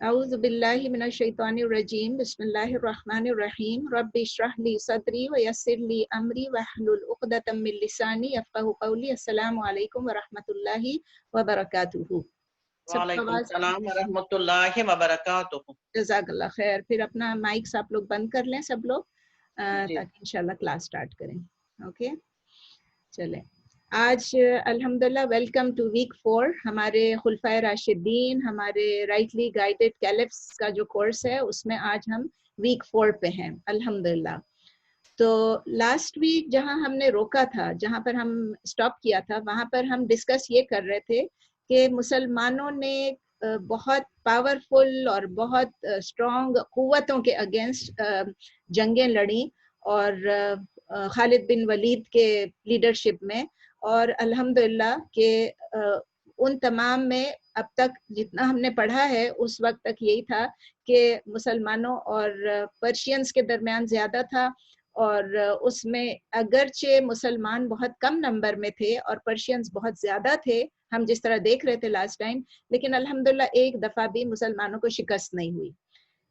اعوذ باللہ من الشیطان الرجیم بسم اللہ الرحمن الرحیم رب اشرح لی صدری ویسر لی امری واحلل عقدۃ من لسانی یفقہوا قولی. السلام علیکم ورحمۃ اللہ وبرکاتہ. سب کو وعلیکم آواز؟ السلام ورحمۃ اللہ وبرکاتہ. جزاک اللہ خیر. پھر اپنا مائکس آپ لوگ بند کر لیں سب لوگ جی تاکہ انشاءاللہ کلاس سٹارٹ کریں. اوکے چلیں. آج الحمدللہ ویلکم ٹو ویک 4. ہمارے خلفائے راشدین، ہمارے رائٹلی گائیڈڈ کیلفس کا جو کورس ہے اس میں آج ہم ویک 4 پہ ہیں الحمدللہ. تو لاسٹ ویک جہاں ہم نے روکا تھا، جہاں پر ہم سٹاپ کیا تھا، وہاں پر ہم ڈسکس یہ کر رہے تھے کہ مسلمانوں نے بہت پاورفل اور بہت اسٹرانگ قوتوں کے اگینسٹ جنگیں لڑیں، اور خالد بن ولید کے لیڈرشپ میں، اور الحمدللہ کہ ان تمام میں اب تک جتنا ہم نے پڑھا ہے اس وقت تک یہی تھا کہ مسلمانوں اور پرشینز کے درمیان زیادہ تھا، اور اس میں اگرچہ مسلمان بہت کم نمبر میں تھے اور پرشینز بہت زیادہ تھے، ہم جس طرح دیکھ رہے تھے لاسٹ ٹائم، لیکن الحمدللہ ایک دفعہ بھی مسلمانوں کو شکست نہیں ہوئی.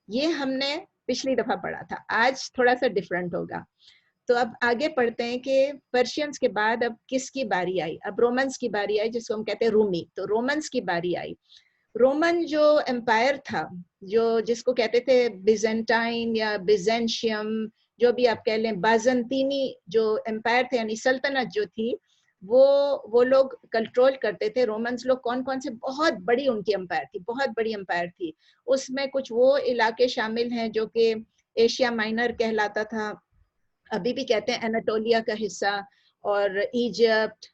یہ ہم نے پچھلی دفعہ پڑھا تھا. آج تھوڑا سا ڈفرینٹ ہوگا. تو اب آگے پڑھتے ہیں کہ پرشینز کے بعد اب کس کی باری آئی؟ اب رومنز کی باری آئی، جس کو ہم کہتے ہیں رومی. تو رومنز کی باری آئی. رومن جو امپائر تھا، جس کو کہتے تھے بیزنٹائن یا بیزنشیم، جو بھی آپ کہہ لیں، بازنطینی جو امپائر تھے، یعنی سلطنت جو تھی، وہ لوگ کنٹرول کرتے تھے. رومنز لوگ کون سے بہت بڑی ان کی امپائر تھی، بہت بڑی امپائر تھی. اس میں کچھ وہ علاقے شامل ہیں جو کہ ایشیا مائنر کہلاتا تھا، ابھی بھی کہتے ہیں اناٹولیا کا حصہ، اور ایجپٹ،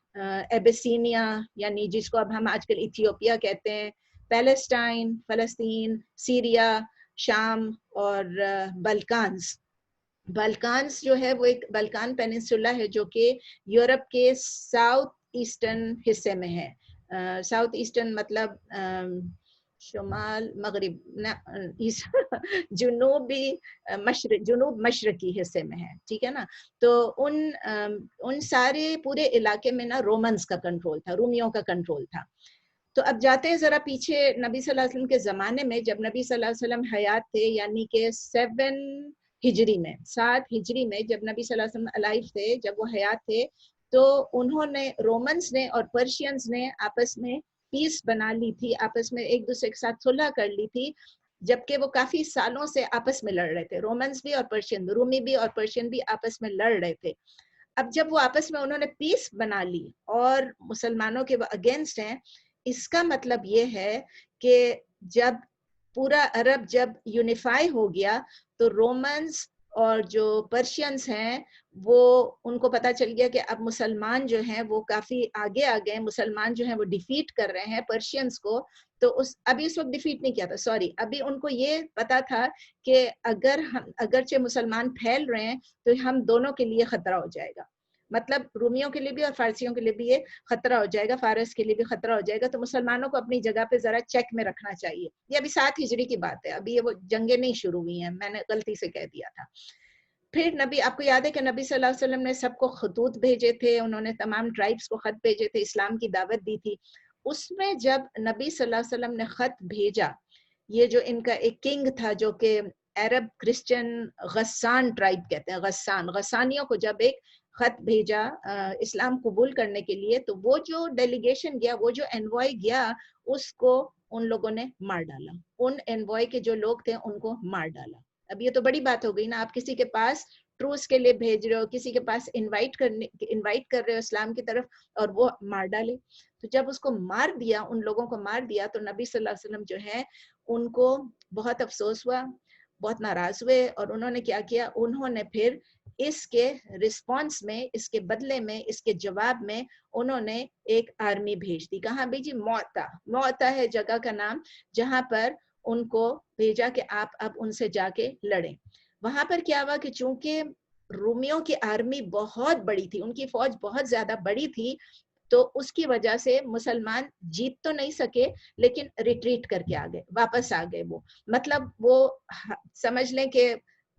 ایبیسینیا یعنی جس کو اب ہم آج کل ایتھیوپیا کہتے ہیں، پیلسٹائن، فلسطین، سیریا، شام، اور بلکانز جو ہے وہ ایک بلکان پیننسولا ہے جو کہ یورپ کے ساؤتھ ایسٹرن حصے میں ہے. ساؤتھ ایسٹرن مطلب شمال مغرب، جنوب مشرقی حصے میں ہے، ٹھیک ہے نا. تو ان سارے پورے علاقے میں نا رومنز کا کنٹرول تھا، رومیوں کا کنٹرول تھا. تو اب جاتے ہیں ذرا پیچھے نبی صلی اللہ علیہ وسلم کے زمانے میں، جب نبی صلی اللہ علیہ وسلم حیات تھے، یعنی کہ 7 ہجری میں جب نبی صلی اللہ علیہ وسلم الائیو تھے، جب وہ حیات تھے، تو انہوں نے، رومنز نے اور پرشینز نے آپس میں پیس بنا لی تھی، آپس میں ایک دوسرے کے ساتھ صلح کر لی تھی، جبکہ وہ کافی سالوں سے آپس میں لڑ رہے تھے. رومنز بھی اور پرشین، رومی بھی اور پرشین بھی آپس میں لڑ رہے تھے. اب جب وہ آپس میں انہوں نے پیس بنا لی اور مسلمانوں کے وہ اگینسٹ ہیں، اس کا مطلب یہ ہے کہ جب پورا عرب جب یونیفائی ہو گیا تو رومنز اور جو پرشینز ہیں وہ، ان کو پتا چل گیا کہ اب مسلمان جو ہیں وہ کافی آگے آ گئے، مسلمان جو ہیں وہ ڈیفیٹ کر رہے ہیں پرشینز کو. تو ابھی اس وقت ڈیفیٹ نہیں کیا تھا، سوری، ابھی ان کو یہ پتا تھا کہ اگرچہ مسلمان پھیل رہے ہیں تو ہم دونوں کے لیے خطرہ ہو جائے گا. مطلب رومیوں کے لیے بھی اور فارسیوں کے لیے بھی یہ خطرہ ہو جائے گا، فارس کے لیے بھی خطرہ ہو جائے گا. تو مسلمانوں کو اپنی جگہ پہ ذرا چیک میں رکھنا چاہیے. یہ ابھی 7 ہجری کی بات ہے، ابھی یہ وہ جنگیں نہیں شروع ہوئی ہیں، میں نے غلطی سے کہہ دیا تھا. پھر نبی، آپ کو یاد ہے کہ نبی صلی اللہ علیہ وسلم نے سب کو خطوط بھیجے تھے، انہوں نے تمام ٹرائبس کو خط بھیجے تھے، اسلام کی دعوت دی تھی. اس میں جب نبی صلی اللہ علیہ وسلم نے خط بھیجا، یہ جو ان کا ایک کنگ تھا جو کہ عرب کرسچن غسان ٹرائب کہتے ہیں، غسانیوں کو جب ایک خط بھیجا اسلام قبول کرنے کے لیے، تو وہ جو ڈیلیگیشن گیا، وہ جو انوائے گیا، اس کو ان لوگوں نے مار ڈالا. ان انوائے کے جو لوگ تھے ان کو مار ڈالا. اب یہ تو بڑی بات ہو گئی نا، آپ کسی کے پاس ٹروس کے لیے بھیج رہے ہو، کسی کے پاس انوائٹ کر رہے ہو اسلام کی طرف، اور وہ مار ڈالے. تو جب اس کو مار دیا، ان لوگوں کو مار دیا، تو نبی صلی اللہ علیہ وسلم جو ہے ان کو بہت افسوس ہوا، بہت ناراض ہوئے، اور انہوں نے کیا کیا، انہوں نے پھر اس کے رسپانس میں، اس کے بدلے میں، اس کے جواب میں انہوں نے ایک آرمی بھیج دی. کہاں بھیجی؟ موتا ہے جگہ کا نام، جہاں پر ان کو بھیجا کہ آپ اب ان سے جا کے لڑیں. وہاں پر کیا ہوا کہ چونکہ رومیوں کی آرمی بہت بڑی تھی، ان کی فوج بہت زیادہ بڑی تھی، تو اس کی وجہ سے مسلمان جیت تو نہیں سکے، لیکن ریٹریٹ کر کے آگئے، واپس آ گئے. وہ مطلب وہ سمجھ لیں کہ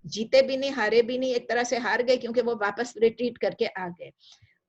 جیتے بھی نہیں، ہارے بھی نہیں، ایک طرح سے ہار گئے، کیونکہ وہ واپس ریٹریٹ کر کے آ گئے.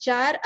4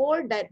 4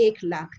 1,00,000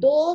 2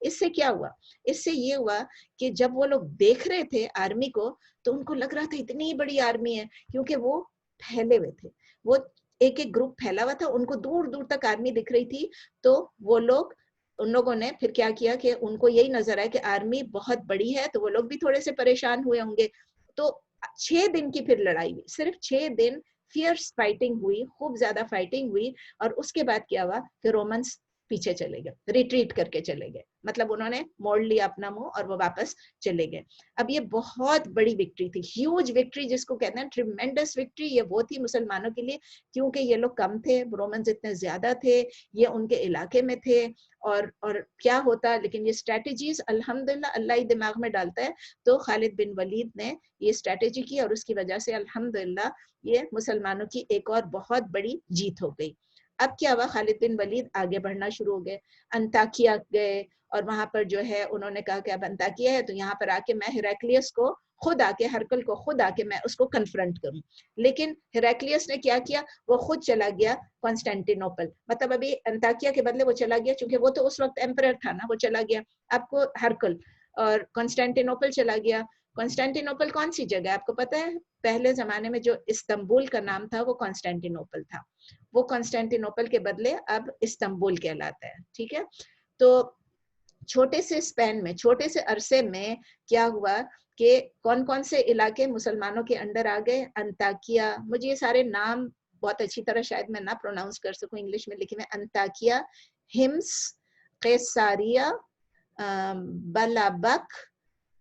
اس سے کیا ہوا؟ اس سے یہ ہوا کہ جب وہ لوگ دیکھ رہے تھے آرمی کو تو ان کو لگ رہا تھا اتنی بڑی آرمی ہے، کیونکہ وہ پھیلے ہوئے تھے، وہ ایک ایک گروپ پھیلا ہوا تھا، ان کو دور دور تک آرمی دکھ رہی تھی. تو وہ لوگ، ان لوگوں نے پھر کیا کیا کہ ان کو یہی نظر آیا کہ آرمی بہت بڑی ہے، تو وہ لوگ بھی تھوڑے سے پریشان ہوئے ہوں گے. تو 6 دن کی پھر لڑائی ہوئی، صرف 6 دن فیئرس فائٹنگ ہوئی، خوب زیادہ فائٹنگ ہوئی. اور اس کے بعد کیا ہوا کہ رومنس پیچھے چلے گئے، ریٹریٹ کر کے چلے گئے، مطلب انہوں نے موڑ لیا اپنا منہ اور وہ واپس چلے گئے. اب یہ بہت بڑی وکٹری تھی، ہیوج وکٹری جس کو کہتے ہیں، ٹریمینڈس وکٹری یہ وہ تھی مسلمانوں کے لیے، کیونکہ یہ لوگ کم تھے، رومنز اتنے زیادہ تھے، یہ ان کے علاقے میں تھے. اور کیا ہوتا، لیکن یہ اسٹریٹجیز الحمدللہ اللہ ہی دماغ میں ڈالتا ہے. تو خالد بن ولید نے یہ اسٹریٹجی کی اور اس کی وجہ سے الحمدللہ یہ مسلمانوں کی ایک اور بہت بڑی جیت ہو گئی. اب کیا ہوا، خالد بن ولید آگے بڑھنا شروع ہو گئے، انطاکیہ گئے اور وہاں پر جو ہے انہوں نے کہا کہ اب انطاکیہ ہے تو یہاں پر آ کے میں ہیراکلیس کو خود آ کے، ہرکل کو خود آ کے میں اس کو کنفرنٹ کروں. لیکن ہیراکلیس نے کیا کیا، وہ خود چلا گیا کانسٹینٹینوپل. مطلب ابھی انطاکیہ کے بدلے وہ چلا گیا، چونکہ وہ تو اس وقت ایمپرر تھا نا، وہ چلا گیا آپ کو ہرکل، اور کانسٹینٹینوپل چلا گیا. کانسٹینٹینوپل کون سی جگہ ہے آپ کو پتا ہے؟ پہلے زمانے میں جو استنبول کا نام تھا وہ کانسٹینٹینوپل تھا، وہ کانسٹینٹینوپل کے بدلے اب استنبول کہلاتا ہے. ٹھیک ہے، تو چھوٹے سے اسپین میں، چھوٹے سے عرصے میں کیا ہوا کہ کون کون سے علاقے مسلمانوں کے انڈر آ گئے. انطاکیہ، مجھے یہ سارے نام بہت اچھی طرح شاید میں نہ پروناؤنس کر سکوں انگلش میں، لیکن میں انطاکیہ، ہمس، قیصاریہ، بلابک،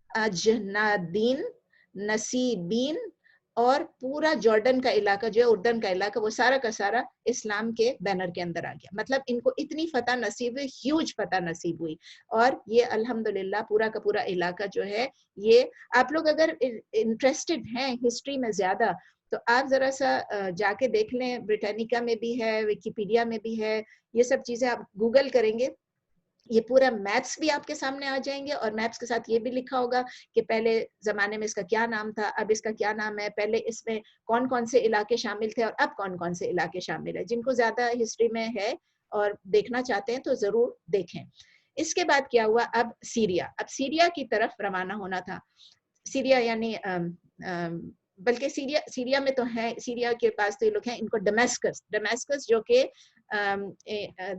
اجنادین، نسیبین اور پورا جارڈن کا علاقہ جو ہے، اردن کا علاقہ، وہ سارا کا سارا اسلام کے بینر کے اندر آ گیا. مطلب ان کو اتنی فتح نصیب ہوئی، ہیوج فتح نصیب ہوئی. اور یہ الحمدللہ پورا کا پورا علاقہ جو ہے، یہ آپ لوگ اگر انٹرسٹڈ ہیں ہسٹری میں زیادہ تو آپ ذرا سا جا کے دیکھ لیں، بریٹانیکا میں بھی ہے، ویکیپیڈیا میں بھی ہے، یہ سب چیزیں آپ گوگل کریں گے، یہ پورا میپس بھی آپ کے سامنے آ جائیں گے. اور میپس کے ساتھ یہ بھی لکھا ہوگا کہ پہلے زمانے میں اس کا کیا نام تھا، اب اس کا کیا نام ہے، پہلے اس میں کون کون سے علاقے شامل تھے اور اب کون کون سے علاقے شامل ہیں. جن کو زیادہ ہسٹری میں ہے اور دیکھنا چاہتے ہیں تو ضرور دیکھیں. اس کے بعد کیا ہوا، اب سیریا، اب سیریا کی طرف روانہ ہونا تھا. سیریا یعنی بلکہ سیریا میں تو ہے، سیریا کے پاس تو یہ لوگ ہیں، ان کو ڈمیسکس جو کہ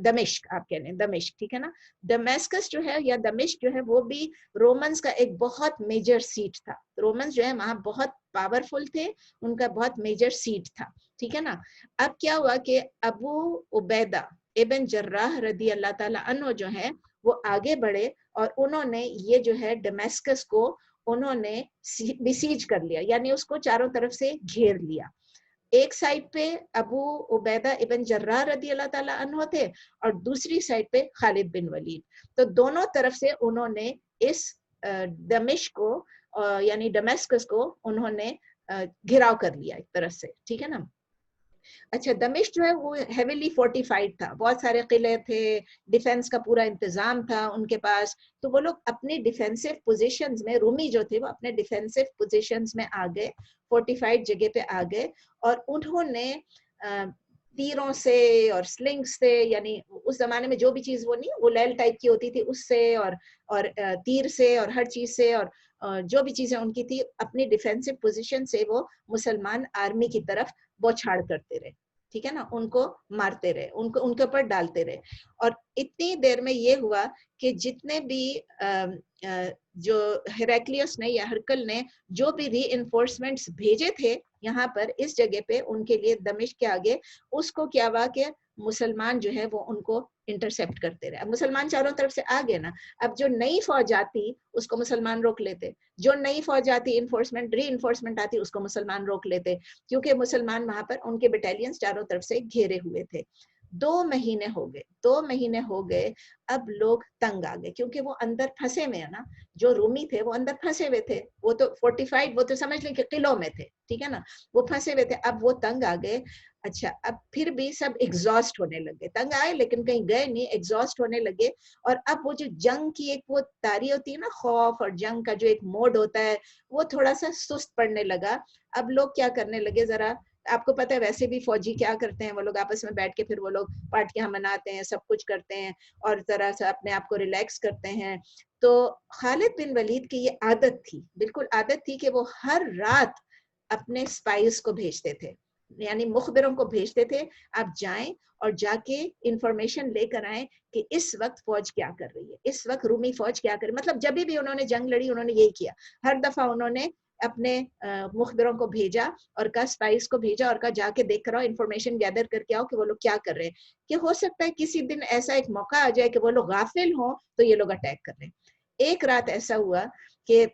دمشق آپ کہہ لیں، دمشق، ٹھیک ہے نا. دمیسکس جو ہے یا دمشق جو ہے وہ بھی رومنز کا ایک بہت میجر سیٹ تھا. رومنز جو ہے وہاں بہت پاورفل تھے، ان کا بہت میجر سیٹ تھا. ٹھیک ہے نا. اب کیا ہوا کہ ابو عبیدہ ابن جراح رضی اللہ تعالیٰ عنہ جو ہے وہ آگے بڑھے اور انہوں نے یہ جو ہے ڈمیسکس کو انہوں نے بسیج کر لیا، یعنی اس کو چاروں طرف سے گھیر لیا. ایک سائڈ پہ ابو عبیدہ ابن جراح رضی اللہ تعالیٰ عنہ تھے اور دوسری سائڈ پہ خالد بن ولید. تو دونوں طرف سے انہوں نے اس دمشق کو یعنی ڈمیسکس کو انہوں نے گھراؤ کر لیا ایک طرف سے. ٹھیک ہے نا. اچھا، دمشق جو ہے وہ ہیویلی فورٹیفائڈ تھا، بہت سارے قلعے تھے، ڈیفنس کا پورا انتظام تھا ان کے پاس. تو وہ لوگ اپنی ڈیفینسو پوزیشنز میں، رومی جو تھے وہ اپنے ڈیفینسو پوزیشنز میں آ گئے، فورٹیفائڈ جگہ پہ آ گئے اور انہوں نے تیروں سے اور سلنگ سے، یعنی اس زمانے میں جو بھی چیز وہ نہیں، وہ لیل ٹائپ کی ہوتی تھی، اس سے اور تیر سے اور ہر چیز سے، اور جو بھی چیزیں ان کی تھی اپنی ڈیفینسو پوزیشن سے وہ مسلمان آرمی کی طرف بوچھاڑ کرتے رہے. ٹھیک ہے نا، ان کو مارتے رہے، ان کے اوپر ڈالتے رہے. اور اتنی دیر میں یہ ہوا کہ جتنے بھی جو ہیراکلیس نے یا ہرکل نے جو بھی ری انفورسمنٹس بھیجے تھے یہاں پر اس جگہ پہ ان کے لیے دمشق کے آگے، اس کو کیا ہوا کہ مسلمان جو ہے وہ ان کو انٹرسپٹ کرتے رہے. اب مسلمان چاروں طرف سے آ گئے نا، اب جو نئی فوج آتی اس کو مسلمان روک لیتے، جو نئی فوج آتی ری انفورسمنٹ آتی اس کو مسلمان روک لیتے، کیونکہ مسلمان وہاں پر ان کے بٹالینز چاروں طرف سے گھیرے ہوئے تھے. 2 مہینے ہو گئے. اب لوگ تنگ آ گئے کیونکہ وہ اندر پھنسے ہوئے ہیں نا، جو رومی تھے وہ اندر پھنسے ہوئے تھے، وہ تو فورٹیفائڈ، وہ تو سمجھ لیں کہ قلعوں میں تھے. ٹھیک ہے نا، وہ پھنسے ہوئے تھے، اب وہ تنگ آ گئے. اچھا، اب پھر بھی سب ایگزاسٹ ہونے لگے، تنگ آئے لیکن کہیں گئے نہیں، ایگزاسٹ ہونے لگے. اور اب وہ جو جنگ کی ایک وہ تاری ہوتی ہے نا، خوف اور جنگ کا جو ایک موڈ ہوتا ہے، وہ تھوڑا سا سست پڑنے لگا. اب لوگ کیا کرنے لگے، ذرا آپ کو پتہ ہے ویسے بھی فوجی کیا کرتے ہیں, وہ لوگ آپس میں بیٹھ کے پھر وہ لوگ پارٹیاں مناتے ہیں, سب کچھ کرتے ہیں اور ذرا سا اپنے آپ کو ریلیکس کرتے ہیں. تو خالد بن ولید کی یہ عادت تھی, بالکل عادت تھی کہ وہ ہر رات اپنے اسپائز کو بھیجتے تھے, یعنی مخبروں کو بھیجتے تھے, آپ جائیں اور جا کے انفارمیشن لے کر آئیں کہ اس وقت فوج کیا کر رہی ہے, اس وقت رومی فوج کیا کر رہی ہے. مطلب جب بھی انہوں نے جنگ لڑی انہوں نے یہی کیا, ہر دفعہ انہوں نے اپنے مخبروں کو بھیجا اور کہا اسپائس کو بھیجا اور کہا جا کے دیکھ کر آؤ, انفارمیشن گیدر کر کے آؤ کہ وہ لوگ کیا کر رہے ہیں, کہ ہو سکتا ہے کسی دن ایسا ایک موقع آ جائے کہ وہ لوگ غافل ہوں تو یہ لوگ اٹیک کر رہے ہیں. ایک رات ایسا ہوا کہ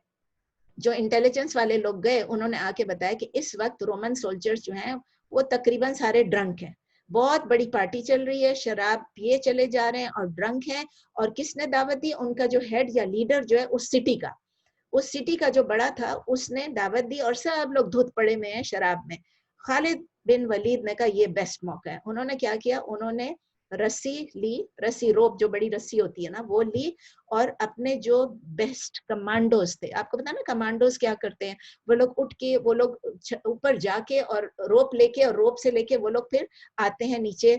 جو انٹیلیجنس والے لوگ گئے انہوں نے آ کے بتایا کہ اس وقت رومن سولجرز جو ہیں وہ تقریباً سارے ڈرنک ہیں, بہت بڑی پارٹی چل رہی ہے, شراب پیے چلے جا رہے ہیں اور ڈرنک ہیں. اور کس نے دعوت دی؟ ان کا جو ہیڈ یا لیڈر جو ہے اس سٹی کا جو بڑا تھا اس نے دعوت دی اور سب لوگ دھت پڑے میں ہیں شراب میں. خالد بن ولید نے کہا یہ بیسٹ موقع ہے. انہوں نے کیا کیا, انہوں نے رسی روپ جو بڑی رسی ہوتی ہے نا وہ لی, اور اپنے جو بیسٹ کمانڈوز تھے, آپ کو پتا نا کمانڈوز کیا کرتے ہیں, وہ لوگ اٹھ کے وہ لوگ اوپر جا کے اور روپ لے کے اور روپ سے لے کے وہ لوگ پھر آتے ہیں نیچے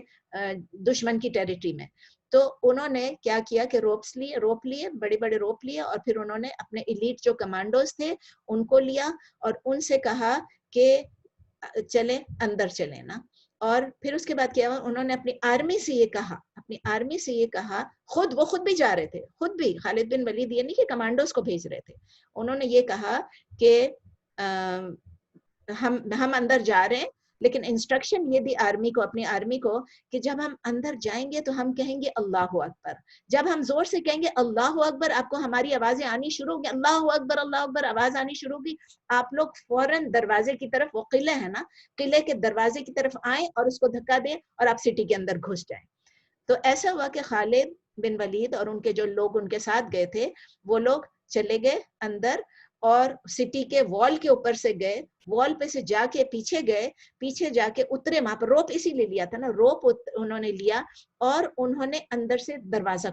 دشمن کی ٹیریٹری میں. تو انہوں نے کیا کیا کہ روپ لیے بڑے بڑے روپ لیے, اور پھر انہوں نے اپنے ایلیٹ جو کمانڈوز تھے ان کو لیا اور ان سے کہا کہ چلیں اندر چلیں نا. اور پھر اس کے بعد کیا ہوا, انہوں نے اپنی آرمی سے یہ کہا, خود بھی جا رہے تھے, خود بھی خالد بن ولید یہ نہیں کہ کمانڈوز کو بھیج رہے تھے, انہوں نے یہ کہا کہ ہم اندر جا رہے ہیں, لیکن انسٹرکشن یہ دی اپنی آرمی کو کہ جب ہم اندر جائیں گے تو ہم کہیں گے اللہ اکبر. جب ہم زور سے کہیں گے اللہ اکبر, آپ کو ہماری آوازیں آنی شروع ہوگی, اللہ اکبر آواز آنی شروع ہوگی, آپ لوگ فوراً دروازے کی طرف, وہ قلعہ ہے نا, قلعے کے دروازے کی طرف آئیں اور اس کو دھکا دیں اور آپ سٹی کے اندر گھس جائیں. تو ایسا ہوا کہ خالد بن ولید اور ان کے جو لوگ ان کے ساتھ گئے تھے وہ لوگ چلے گئے اندر, اور سٹی کے وال کے اوپر سے گئے, وال پہ سے جا کے پیچھے جا کے اترے, وہاں پر روپ اسی لیے لیا تھا نا, روپ انہوں نے لیا اور انہوں نے اندر سے دروازہ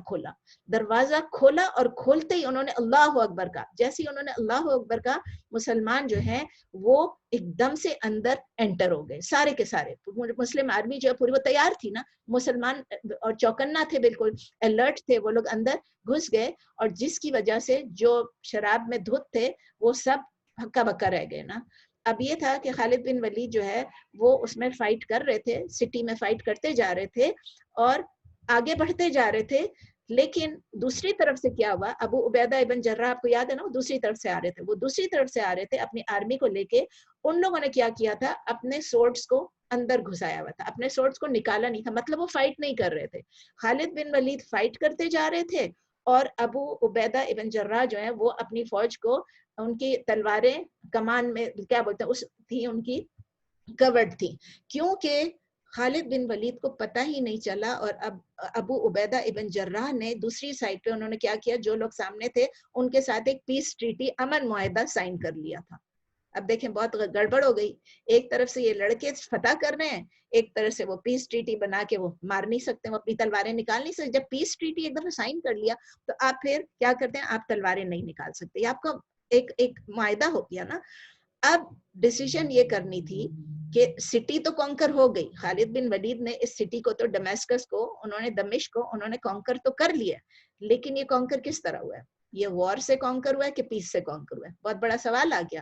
کھولا اور کھولتے ہی انہوں نے اللہ اکبر کہا. جیسے ہی انہوں نے اللہ اکبر کہا, مسلمان جو ہیں وہ ایک دم سے اندر انٹر ہو گئے, سارے کے سارے. مسلم آرمی جو ہے پوری وہ تیار تھی نا, مسلمان اور چوکنا تھے, بالکل الرٹ تھے, وہ لوگ اندر گھس گئے, اور جس کی وجہ سے جو شراب میں دھت تھے وہ سب ہکا بکا رہ گئے نا. اب یہ تھا کہ خالد بن ولید جو ہے وہ اس میں فائٹ کر رہے تھے, سٹی میں فائٹ کرتے جا رہے تھے اور آگے بڑھتے جا رہے تھے, لیکن دوسری طرف سے کیا ہوا, ابو عبیدہ ابن جراح آپ کو یاد ہے نا, وہ دوسری طرف سے آ رہے تھے اپنی آرمی کو لے کے. ان لوگوں نے کیا تھا, اپنے سورڈز کو اندر گھسایا ہوا تھا, اپنے سورڈز کو نکالا نہیں تھا, مطلب وہ فائٹ نہیں کر رہے تھے. خالد بن ولید فائٹ کرتے جا رہے تھے اور ابو عبیدہ ابن جراح جو ہیں وہ اپنی فوج کو, ان کی تلواریں کمان میں کیا بولتے ہیں اس تھی, ان کی کورڈ تھی, کیونکہ خالد بن ولید کو پتہ ہی نہیں چلا. اور اب ابو عبیدہ ابن جراح نے دوسری سائڈ پہ انہوں نے کیا, جو لوگ سامنے تھے ان کے ساتھ ایک پیس ٹریٹی, امن معاہدہ سائن کر لیا تھا. اب دیکھیں بہت گڑبڑ ہو گئی, ایک طرف سے یہ لڑکے فتح کر رہے ہیں, ایک طرف سے وہ پیس ٹریٹی بنا کے وہ مار نہیں سکتے, وہ اپنی تلواریں نکال نہیں سکتے. جب پیس ٹریٹی ایک دفعہ سائن کر لیا تو آپ پھر کیا کرتے ہیں, آپ تلواریں نہیں نکال سکتے, یہ آپ کا ایک معاہدہ ہو گیا نا. اب ڈیسیژن یہ کرنی تھی کہ سٹی تو کانکر ہو گئی, خالد بن ولید نے اس سٹی کو تو ڈمیسکس کو دمشق کو انہوں نے کانکر تو کر لیا, لیکن یہ کانکر کس طرح ہوا ہے, یہ وار سے کانکر ہوا ہے کہ پیس سے کانکر ہوا ہے, بہت بڑا سوال آ گیا.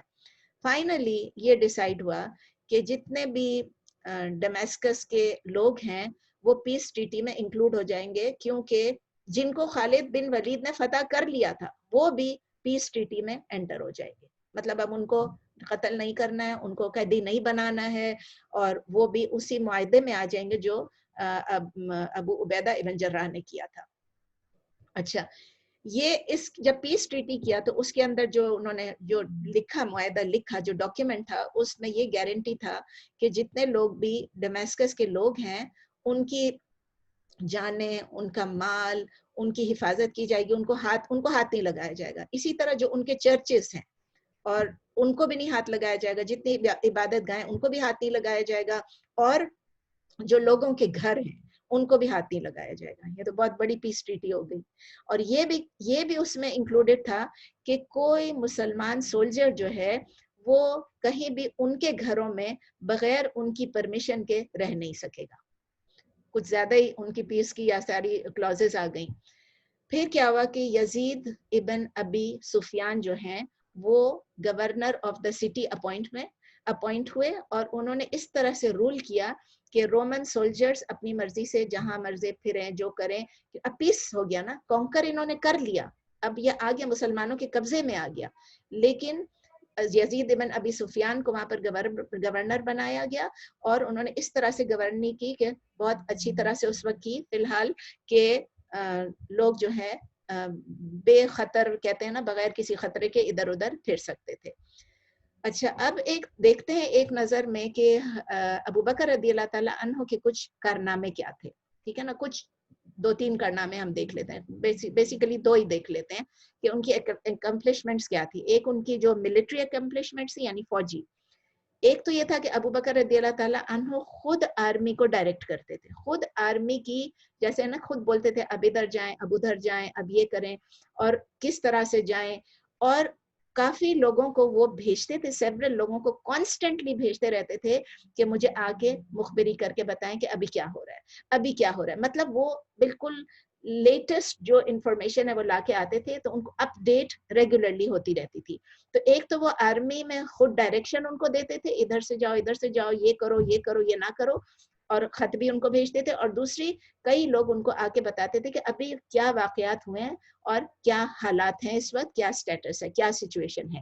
فائنلی یہ ڈیسائیڈ ہوا کہ جتنے بھی ڈمیسکس کے لوگ ہیں وہ پیس ٹریٹی میں انکلوڈ ہو جائیں گے, کیونکہ جن کو خالد بن ولید نے فتح کر لیا تھا وہ بھی پیس ٹریٹی میں انٹر ہو جائیں گے. مطلب اب ان کو قتل نہیں کرنا ہے, ان کو قیدی نہیں بنانا ہے, اور وہ بھی اسی معاہدے میں آ جائیں گے جو ابو عبیدہ ابن جراح نے کیا تھا. اچھا, یہ جب پیس ٹریٹی کیا تو اس کے اندر جو انہوں نے جو لکھا, معاہدہ لکھا, جو ڈاکیومنٹ تھا, اس میں یہ گارنٹی تھا کہ جتنے لوگ بھی ڈمیسکس کے لوگ ہیں ان کی جانیں, ان کا مال, ان کی حفاظت کی جائے گی, ان کو ہاتھ نہیں لگایا جائے گا. اسی طرح جو ان کے چرچز ہیں اور ان کو بھی نہیں ہاتھ لگایا جائے گا, جتنی عبادت گاہیں ان کو بھی ہاتھ نہیں لگایا جائے گا, اور جو لوگوں کے گھر ہیں ان کو بھی ہاتھ نہیں لگایا جائے گا. یہ تو بہت بڑی پیس ٹریٹی ہو گئی. اور یہ بھی اس میں انکلوڈڈ تھا کہ کوئی مسلمان سولجر جو ہے وہ کہیں بھی ان کے گھروں میں بغیر ان کی پرمیشن کے رہ نہیں سکے گا. کچھ زیادہ ہی ان کی پیس کی یا ساری کلوزز آ گئیں. پھر کیا ہوا کہ یزید ابن ابی سفیان جو ہیں وہ governor of the city appoint ہوئے, اور انہوں نے اس طرح سے رول کیا کہ رومن سولجرز اپنی مرضی سے جہاں مرضی پھریں, جو کریں. اب پیس ہو گیا نا, کانکر انہوں نے کر لیا, اب یہ آ گیا مسلمانوں کے قبضے میں آ گیا. لیکن یزید ابن ابی سفیان کو وہاں پر گورنر بنایا گیا, اور انہوں نے اس طرح سے گورنی کی کہ بہت اچھی طرح سے اس وقت کی فی الحال کہ لوگ جو ہے بے خطر کہتے ہیں نا, بغیر کسی خطرے کے ادھر ادھر پھر سکتے تھے. اچھا, اب ایک دیکھتے ہیں ایک نظر میں کہ ابو بکر رضی اللہ تعالیٰ عنہ کے کچھ کارنامے کیا تھے. ٹھیک ہے نا, کچھ 2-3 کارنامے ہم دیکھ لیتے ہیں, بیسیکلی 2 ہی دیکھ لیتے ہیں کہ ان کی اکمپلشمنٹس کیا تھی. ایک ان کی جو ملٹری اکمپلشمنٹس تھی یعنی فوجی. ایک تو یہ تھا کہ ابو بکر رضی اللہ تعالیٰ عنہ خود آرمی کو ڈائریکٹ کرتے تھے, خود آرمی کی جیسے نا خود بولتے تھے اب ادھر جائیں, اب ادھر جائیں, اب یہ کریں, اور کس طرح سے جائیں. اور کافی لوگوں کو وہ بھیجتے تھے, سیورل لوگوں کو کانسٹنٹلی بھیجتے رہتے تھے کہ مجھے آ کے مخبری کر کے بتائیں کہ ابھی کیا ہو رہا ہے, ابھی کیا ہو رہا ہے. مطلب وہ بالکل لیٹسٹ جو انفارمیشن ہے وہ لا کے آتے تھے, تو ان کو اپ ڈیٹ ریگولرلی ہوتی رہتی تھی. تو ایک تو وہ آرمی میں خود ڈائریکشن ان کو دیتے تھے, ادھر سے جاؤ, ادھر سے جاؤ, یہ کرو, یہ کرو, یہ نہ کرو, اور خط بھی ان کو بھیجتے تھے. اور دوسری کئی لوگ ان کو آ کے بتاتے تھے کہ ابھی کیا واقعات ہوئے ہیں اور کیا حالات ہیں اس وقت, کیا سٹیٹس ہے, کیا سچویشن ہے.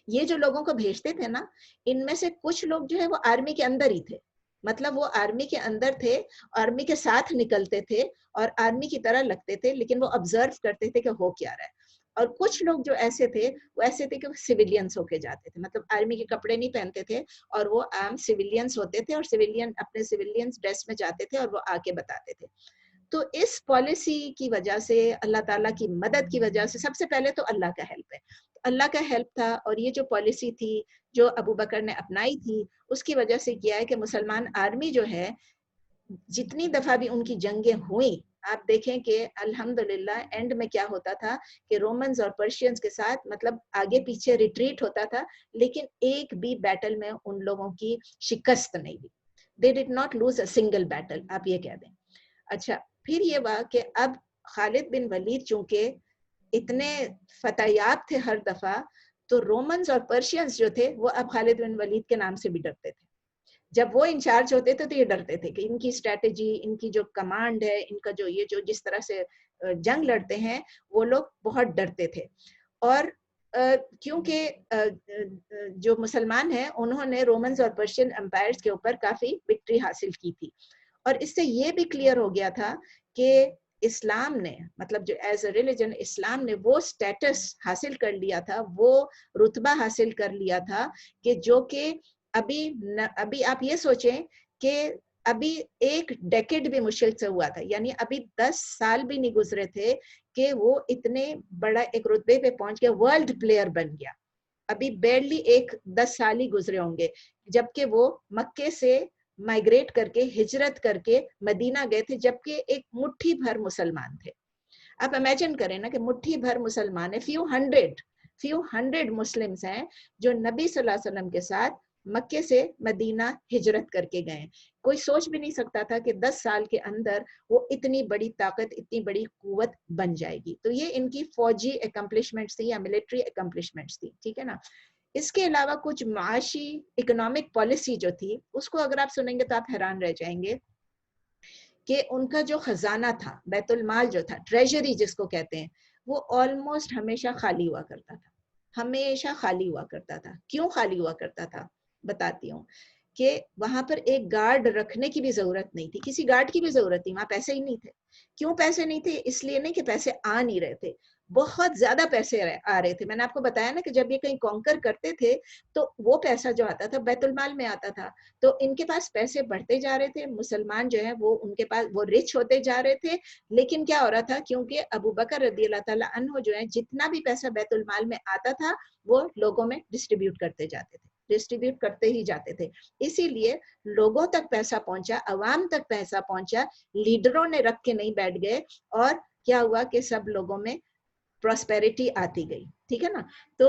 یہ جو لوگوں کو بھیجتے تھے نا, ان میں سے کچھ لوگ جو ہے وہ آرمی کے اندر ہی تھے, مطلب وہ آرمی کے اندر تھے, آرمی کے ساتھ نکلتے تھے اور آرمی کی طرح لگتے تھے, لیکن وہ آبزرو کرتے تھے کہ ہو کیا رہا ہے. اور کچھ لوگ جو ایسے تھے وہ ایسے تھے کہ وہ سویلینس ہو کے جاتے تھے, مطلب آرمی کے کپڑے نہیں پہنتے تھے, اور وہ عام سویلینس ہوتے تھے, اور سویلین اپنے سویلینس ڈریس میں جاتے تھے اور وہ آ کے بتاتے تھے. تو اس پالیسی کی وجہ سے, اللہ تعالیٰ کی مدد کی وجہ سے, سب سے پہلے تو اللہ کا ہیلپ ہے, اللہ کا ہیلپ تھا. اور یہ جو پالیسی تھی جو ابو بکر نے اپنائی تھی, اس کی وجہ سے کیا ہے کہ مسلمان آرمی جو ہے جتنی دفعہ بھی ان کی جنگیں ہوئیں, آپ دیکھیں کہ الحمدللہ اینڈ میں کیا ہوتا تھا کہ رومنز اور پرشینز کے ساتھ مطلب آگے پیچھے ریٹریٹ ہوتا تھا, لیکن ایک بھی بیٹل میں ان لوگوں کی شکست نہیں ہوئی. They did not lose a single battle, آپ یہ کہہ دیں. اچھا, پھر یہ ہوا کہ اب خالد بن ولید چونکہ اتنے فتح یاب تھے ہر دفعہ, تو رومنز اور پرشینز جو تھے وہ اب خالد بن ولید کے نام سے بھی ڈرتے تھے. جب وہ انچارج ہوتے تھے تو یہ ڈرتے تھے کہ ان کی اسٹریٹجی, ان کی جو کمانڈ ہے, ان کا جو یہ جو جس طرح سے جنگ لڑتے ہیں, وہ لوگ بہت ڈرتے تھے. اور کیونکہ جو مسلمان ہیں انہوں نے رومنز اور پرشین امپائرز کے اوپر کافی وکٹری حاصل کی تھی, اور اس سے یہ بھی کلیئر ہو گیا تھا کہ اسلام نے مطلب جو ایز اے ریلیجن اسلام نے وہ سٹیٹس حاصل کر لیا تھا, وہ رتبہ حاصل کر لیا تھا کہ جو کہ ابھی آپ یہ سوچیں کہ ابھی ایک ڈیکیڈ بھی مشکل سے ہوا تھا, یعنی ابھی 10 سال بھی نہیں گزرے تھے کہ وہ اتنے بڑا ایک رتبے پہ پہنچ گیا, ورلڈ پلیئر بن گیا. ابھی بیرلی ایک 10 سال ہی گزرے ہوں گے جبکہ وہ مکے سے مائگریٹ کر کے ہجرت کر کے مدینہ گئے تھے, جبکہ ایک مٹھی بھر مسلمان تھے. آپ امیجن کریں نا کہ مٹھی بھر مسلمان ہیں, فیو ہنڈریڈ مسلمز ہیں جو نبی صلی اللہ علیہ وسلم کے ساتھ مکے سے مدینہ ہجرت کر کے گئے. کوئی سوچ بھی نہیں سکتا تھا کہ 10 سال کے اندر وہ اتنی بڑی طاقت, اتنی بڑی قوت بن جائے گی. تو یہ ان کی فوجی اکمپلشمنٹس تھی یا ملٹری اکمپلشمنٹس تھی. ٹھیک ہے نا. اس کے علاوہ کچھ معاشی اکنامک پالیسی جو تھی, اس کو اگر آپ سنیں گے تو آپ حیران رہ جائیں گے کہ ان کا جو خزانہ تھا, بیت المال جو تھا, ٹریجری جس کو کہتے ہیں, وہ آلموسٹ ہمیشہ خالی ہوا کرتا تھا, ہمیشہ خالی ہوا کرتا تھا. کیوں خالی ہوا کرتا تھا بتاتی ہوں. کہ وہاں پر ایک گارڈ رکھنے کی بھی ضرورت نہیں تھی, کسی گارڈ کی بھی ضرورت نہیں, وہاں پیسے ہی نہیں تھے. کیوں پیسے نہیں تھے؟ اس لیے نہیں کہ پیسے آ نہیں رہے تھے, بہت زیادہ پیسے آ رہے تھے. میں نے آپ کو بتایا نا کہ جب یہ کہیں کانکر کرتے تھے تو وہ پیسہ جو آتا تھا بیت المال میں آتا تھا, تو ان کے پاس پیسے بڑھتے جا رہے تھے, مسلمان جو ہے وہ ان کے پاس وہ رچ ہوتے جا رہے تھے. لیکن کیا ہو رہا تھا, کیونکہ ابو بکر رضی اللہ تعالیٰ عنہ جو ہے جتنا بھی پیسہ بیت المال میں آتا تھا وہ لوگوں میں ڈسٹریبیوٹ کرتے جاتے تھے, ڈسٹریبیوٹ کرتے ہی جاتے تھے. اسی لیے لوگوں تک پیسہ پہنچا, عوام تک پیسہ پہنچا, لیڈروں نے رکھ کے نہیں بیٹھ گئے, اور کیا ہوا کہ سب لوگوں میں پراسپیرٹی آتی گئی. ٹھیک ہے نا. تو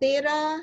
13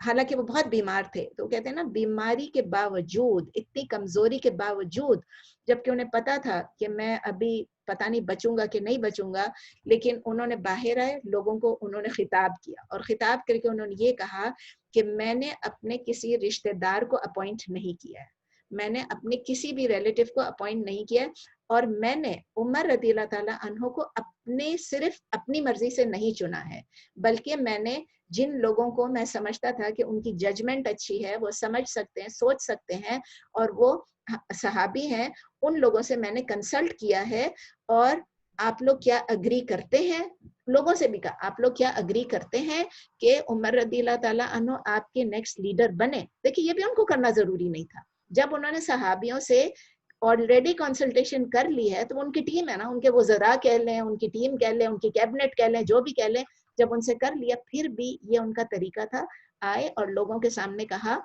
حالانکہ وہ بہت بیمار تھے. تو کہتے ہیں نا بیماری کے باوجود, اتنی کمزوری کے باوجود, جبکہ انہیں پتا تھا کہ میں ابھی پتہ نہیں بچوں گا کہ نہیں بچوں گا, لیکن انہوں نے باہر آئے, لوگوں کو انہوں نے خطاب کیا, اور خطاب کر کے انہوں نے یہ کہا کہ میں نے اپنے کسی رشتہ دار کو اپوائنٹ نہیں کیا ہے, میں نے اپنے کسی بھی ریلیٹیو کو اپوائنٹ نہیں کیا, اور میں نے عمر رضی اللہ تعالیٰ عنہ کو صرف اپنی مرضی سے نہیں چنا ہے, بلکہ میں نے جن لوگوں کو میں سمجھتا تھا کہ ان کی ججمنٹ اچھی ہے, وہ سمجھ سکتے ہیں, سوچ سکتے ہیں, اور وہ صحابی ہیں, ان لوگوں سے میں نے کنسلٹ کیا ہے. اور آپ لوگ کیا اگری کرتے ہیں, لوگوں سے بھی کہا آپ لوگ کیا اگری کرتے ہیں کہ عمر رضی اللہ تعالیٰ عنہ آپ کے نیکسٹ لیڈر بنے. دیکھیے یہ بھی ان کو کرنا ضروری نہیں تھا. جب انہوں نے صحابیوں سے آلریڈی کنسلٹیشن کر لی ہے, تو ان کی ٹیم ہے نا, ان کے وزراء کہہ لیں, ان کی ٹیم کہہ لیں, ان کی کیبنٹ کہہ لیں, جو بھی کہہ لیں, جب ان سے کر لیا, پھر بھی یہ ان کا طریقہ تھا, آئے اور لوگوں کے سامنے کہا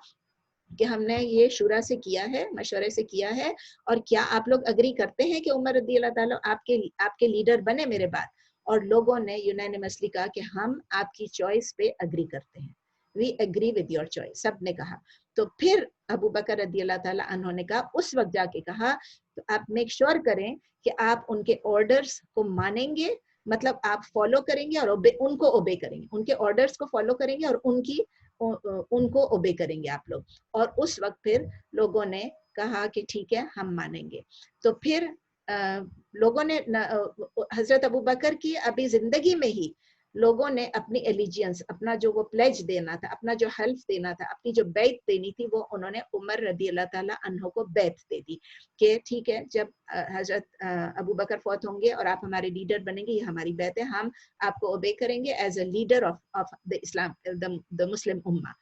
کہ ہم نے یہ شورا سے کیا ہے, مشورے سے کیا ہے, اور کیا آپ لوگ اگری کرتے ہیں کہ عمر رضی اللہ تعالیٰ آپ کے لیڈر بنے میرے بعد. اور لوگوں نے یونانیمسلی کہا کہ ہم آپ کی چوائس پہ اگری کرتے ہیں, we agree with your choice, سب نے کہا. تو پھر ابو بکر رضی اللہ تعالیٰ عنہ نے کہا, اس وقت جا کے کہا تو آپ میک شور کریں کہ آپ ان کے آرڈرز کو مانیں گے, مطلب آپ فالو کریں گے اور ان کو اوبے کریں گے, ان کے آرڈرز کو فالو کریں گے اور ان کو اوبے کریں گے آپ لوگ. اور اس وقت پھر لوگوں نے کہا کہ ٹھیک ہے ہم مانیں گے. تو پھر لوگوں نے حضرت ابو بکر کی ابھی زندگی میں ہی لوگوں نے اپنی ایلیجینس, اپنا جو وہ پلیج دینا تھا, اپنا جو حلف دینا تھا, اپنی جو بیعت دینی تھی, وہ انہوں نے عمر رضی اللہ تعالیٰ عنہ کو بیعت دے دی کہ ٹھیک ہے جب حضرت ابو بکر فوت ہوں گے اور آپ ہمارے لیڈر بنیں گے, یہ ہماری بیعت ہے, ہم آپ کو اوبے کریں گے as a leader of the اسلام, دا مسلم امہ.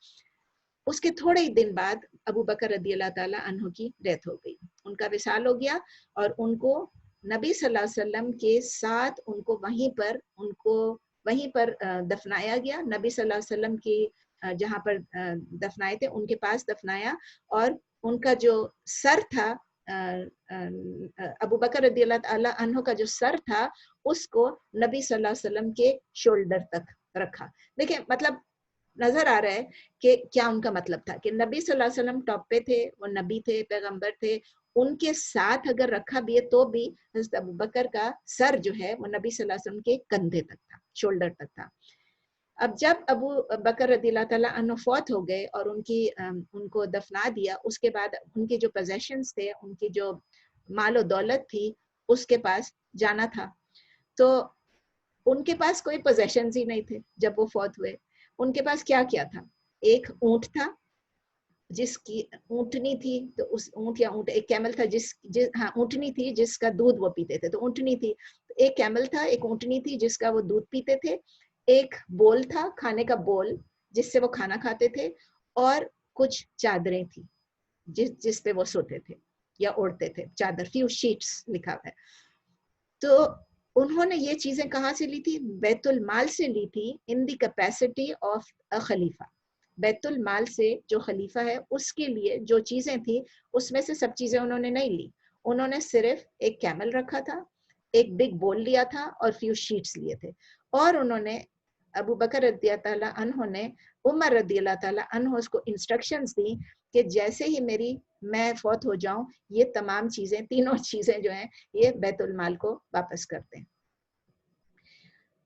اس کے تھوڑے ہی دن بعد ابو بکر رضی اللہ تعالیٰ عنہ کی ڈیتھ ہو گئی, ان کا وصال ہو گیا, اور ان کو نبی صلی اللہ علیہ وسلم کے ساتھ ان کو وہیں پر دفنایا گیا. نبی صلی اللہ علیہ وسلم کی جہاں پر دفنائے تھے ان کے پاس دفنایا, اور ان کا جو سر تھا, ابو بکر رضی اللہ تعالیٰ عنہ کا جو سر تھا, اس کو نبی صلی اللہ علیہ وسلم کے شولڈر تک رکھا. دیکھیں مطلب نظر آ رہا ہے کہ کیا ان کا مطلب تھا کہ نبی صلی اللہ علیہ وسلم ٹاپ پہ تھے, وہ نبی تھے, پیغمبر تھے, ان کے ساتھ اگر رکھا بھی ہے تو بھی حضرت ابو بکر کا سر جو ہے وہ نبی صلی اللہ علیہ وسلم کے کندھے تک تھا, شولڈر تک تھا. اب جب ابو بکر رضی اللہ تعالیٰ عنہ فوت ہو گئے اور ان کو دفنا دیا, اس کے بعد ان کے جو پوزیشنز تھے, ان کی جو مال و دولت تھی, اس کے پاس جانا تھا. تو ان کے پاس کوئی پوزیشنز ہی نہیں تھے جب وہ فوت ہوئے. ان کے پاس کیا کیا تھا, ایک اونٹ تھا, جس کی اونٹنی تھی, تو اس اونٹ ایک کیمل تھا, اونٹنی تھی جس کا دودھ وہ پیتے تھے, تو اونٹنی تھی. ایک کیمل تھا, ایک اونٹنی تھی جس کا وہ دودھ پیتے تھے, ایک بول تھا, کھانے کا بول جس سے وہ کھانا کھاتے تھے, اور کچھ چادریں تھی جس پہ وہ سوتے تھے یا اوڑھتے تھے, چادر, فیو شیٹس لکھا ہوا ہے. تو انہوں نے یہ چیزیں کہاں سے لی تھی, بیت المال سے لی تھی, ان دی کیپیسٹی آف اے خلیفہ. بیت المال سے جو خلیفہ ہے اس کے لیے جو چیزیں تھیں, اس میں سے سب چیزیں انہوں نے نہیں لی. انہوں نے صرف ایک کیمل رکھا تھا, ایک بگ بول لیا تھا, اور فیو شیٹس لیے تھے. اور انہوں نے ابو بکر رضی اللہ تعالیٰ عنہ نے عمر رضی اللہ تعالیٰ عنہ اس کو انسٹرکشنز دی کہ جیسے ہی میں فوت ہو جاؤں, یہ تمام چیزیں, تینوں چیزیں جو ہیں, یہ بیت المال کو واپس کرتے ہیں.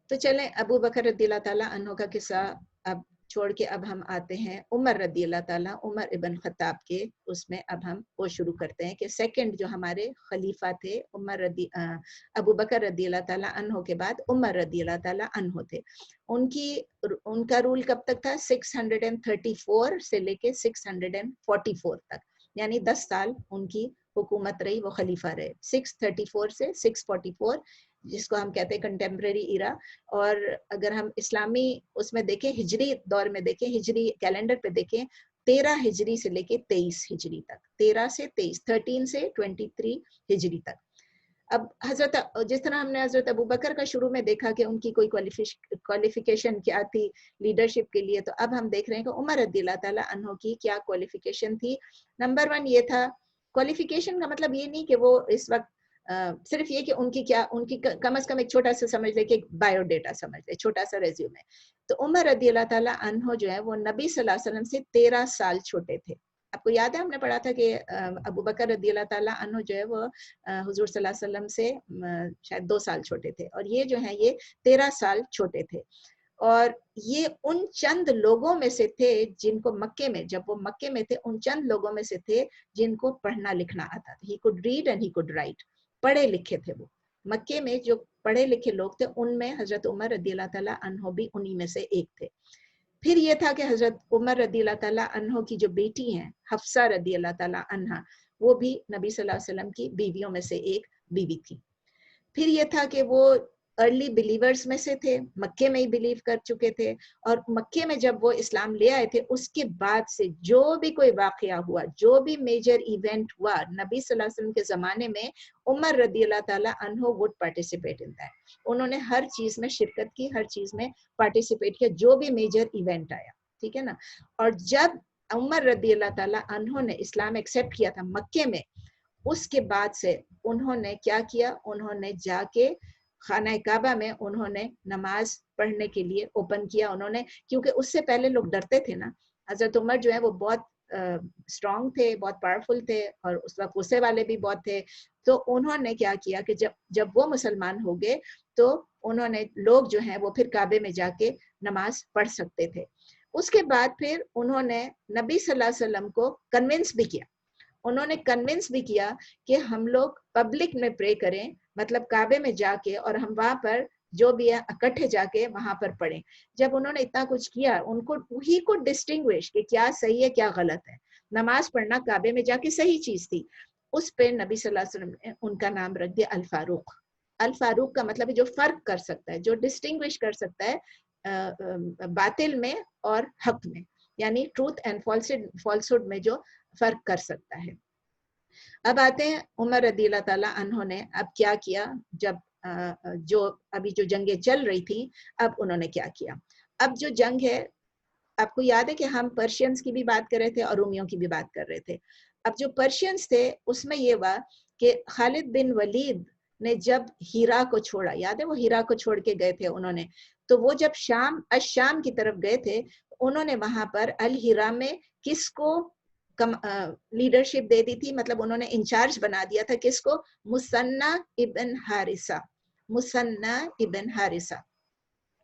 تو چلیں ابو بکر رضی اللہ تعالیٰ عنہ کا قصہ اب چھوڑ کے اب ہم آتے ہیں عمر رضی اللہ تعالیٰ, عمر ابن خطاب کے. اس میں اب ہم وہ شروع کرتے ہیں کہ سیکنڈ جو ہمارے خلیفہ تھے ابو بکر رضی اللہ تعالیٰ عنہ کے بعد عمر رضی اللہ تعالیٰ عنہ تھے. ان کا رول کب تک تھا, 634 سے لے کے 644 تک, یعنی 10 سال ان کی حکومت رہی, وہ خلیفہ رہے. 634 سے 644, جس کو ہم کہتے ہیں کنٹمپریری ایرا. اور اگر ہم اسلامی اس میں دیکھیں, ہجری دور میں دیکھیں, ہجری کیلنڈر پہ دیکھیں, 13 ہجری سے لے کے 23 ہجری تک, 13 سے 23, 13 سے 23 ہجری تک. اب جس طرح ہم نے حضرت ابو بکر کا شروع میں دیکھا کہ ان کی کوئی کوالیفیکیشن کیا تھی لیڈرشپ کے لیے, تو اب ہم دیکھ رہے ہیں کہ عمر رضی اللہ تعالیٰ عنہ کی کیا کوالیفیکیشن تھی. نمبر 1 یہ تھا, کوالیفیکیشن کا مطلب یہ نہیں کہ وہ اس وقت صرف یہ کہ ان کی کم از کم ایک چھوٹا سا سمجھ لے کہ ایک بایو ڈیٹا سمجھ لے، چھوٹا سا ریزیومے. تو عمر رضی اللہ تعالیٰ عنہ جو ہے وہ نبی صلی اللہ علیہ وسلم سے 13 سال چھوٹے تھے. آپ کو یاد ہے ہم نے پڑھا تھا کہ ابو بکر رضی اللہ تعالیٰ عنہ جو ہے وہ حضور صلی اللہ علیہ وسلم سے شاید 2 سال چھوٹے تھے، اور یہ جو ہیں یہ 13 سال چھوٹے تھے. اور یہ ان چند لوگوں میں سے تھے جن کو مکے میں، جب وہ مکے میں تھے، ان چند لوگوں میں سے تھے جن کو پڑھنا لکھنا آتا تھا. He could read and he could write. پڑھے لکھے تھے وہ. مکے میں جو پڑھے لکھے لوگ تھے ان میں حضرت عمر رضی اللہ تعالیٰ عنہ بھی انہی میں سے ایک تھے. پھر یہ تھا کہ حضرت عمر رضی اللہ تعالیٰ عنہ کی جو بیٹی ہیں حفصہ رضی اللہ تعالیٰ عنہ، وہ بھی نبی صلی اللہ علیہ وسلم کی بیویوں میں سے ایک بیوی تھی. پھر یہ تھا کہ وہ ارلی بلیورز میں سے تھے، مکے میں ہی بلیو کر چکے تھے، اور مکے میں جب وہ اسلام لے آئے تھے اس کے بعد سے جو بھی کوئی واقعہ ہوا، جو بھی میجر ایونٹ ہوا نبی صلی اللہ علیہ وسلم کے زمانے میں، عمر رضی اللہ تعالیٰ عنہ وڈ پارٹیسپیٹ ان دیٹ. انہوں نے ہر چیز میں شرکت کی، ہر چیز میں پارٹیسپیٹ کیا، جو بھی میجر ایونٹ آیا. ٹھیک ہے نا. اور جب عمر رضی اللہ تعالیٰ عنہ نے اسلام ایکسیپٹ کیا تھا مکے میں، اس کے بعد سے انہوں نے کیا کیا، انہوں نے جا کے خانہ کعبہ میں انہوں نے نماز پڑھنے کے لیے اوپن کیا. انہوں نے، کیونکہ اس سے پہلے لوگ ڈرتے تھے نا. حضرت عمر جو ہے وہ بہت اسٹرانگ تھے، بہت پاورفل تھے، اور اس وقت غصے والے بھی بہت تھے. تو انہوں نے کیا کیا کہ جب وہ مسلمان ہو گئے تو انہوں نے، لوگ جو ہیں وہ پھر کعبے میں جا کے نماز پڑھ سکتے تھے. اس کے بعد پھر انہوں نے نبی صلی اللہ علیہ وسلم کو کنونس بھی کیا. انہوں نے کنونس بھی کیا کہ ہم لوگ پبلک میں پرے کریں، مطلب کعبے میں جا کے، اور ہم وہاں پر جو بھی ہے اکٹھے جا کے وہاں پر پڑھیں. جب انہوں نے اتنا کچھ کیا، ان کو ہی کو ڈسٹنگوش کہ کیا صحیح ہے کیا غلط ہے. نماز پڑھنا کعبے میں جا کے صحیح چیز تھی. اس پہ نبی صلی اللہ علیہ وسلم نے ان کا نام رکھ دیا الفاروق. الفاروق کا مطلب ہے جو فرق کر سکتا ہے، جو ڈسٹنگوش کر سکتا ہے باطل میں اور حق میں، یعنی ٹروتھ اینڈ فالسہڈ میں جو فرق کر سکتا ہے. اب آتے ہیں عمر رضی اللہ تعالیٰ عنہ نے اب کیا کیا. جب جو ابھی جو جنگیں چل رہی تھی، اب انہوں نے کیا کیا. اب جو جنگ ہے، آپ کو یاد ہے کہ ہم پرشینز کی بھی بات کر رہے تھے اور رومیوں کی بھی بات کر رہے تھے. اب جو پرشینز تھے اس میں یہ ہوا کہ خالد بن ولید نے جب ہیرا کو چھوڑا، یاد ہے وہ ہیرا کو چھوڑ کے گئے تھے انہوں نے، تو وہ جب شام کی طرف گئے تھے، انہوں نے وہاں پر الہیرا میں کس کو لیڈرشپ دے دی تھی، مطلب انہوں نے انچارج بنا دیا تھا کس کو؟ مثنی ابن حارثہ. مثنی ابن حارثہ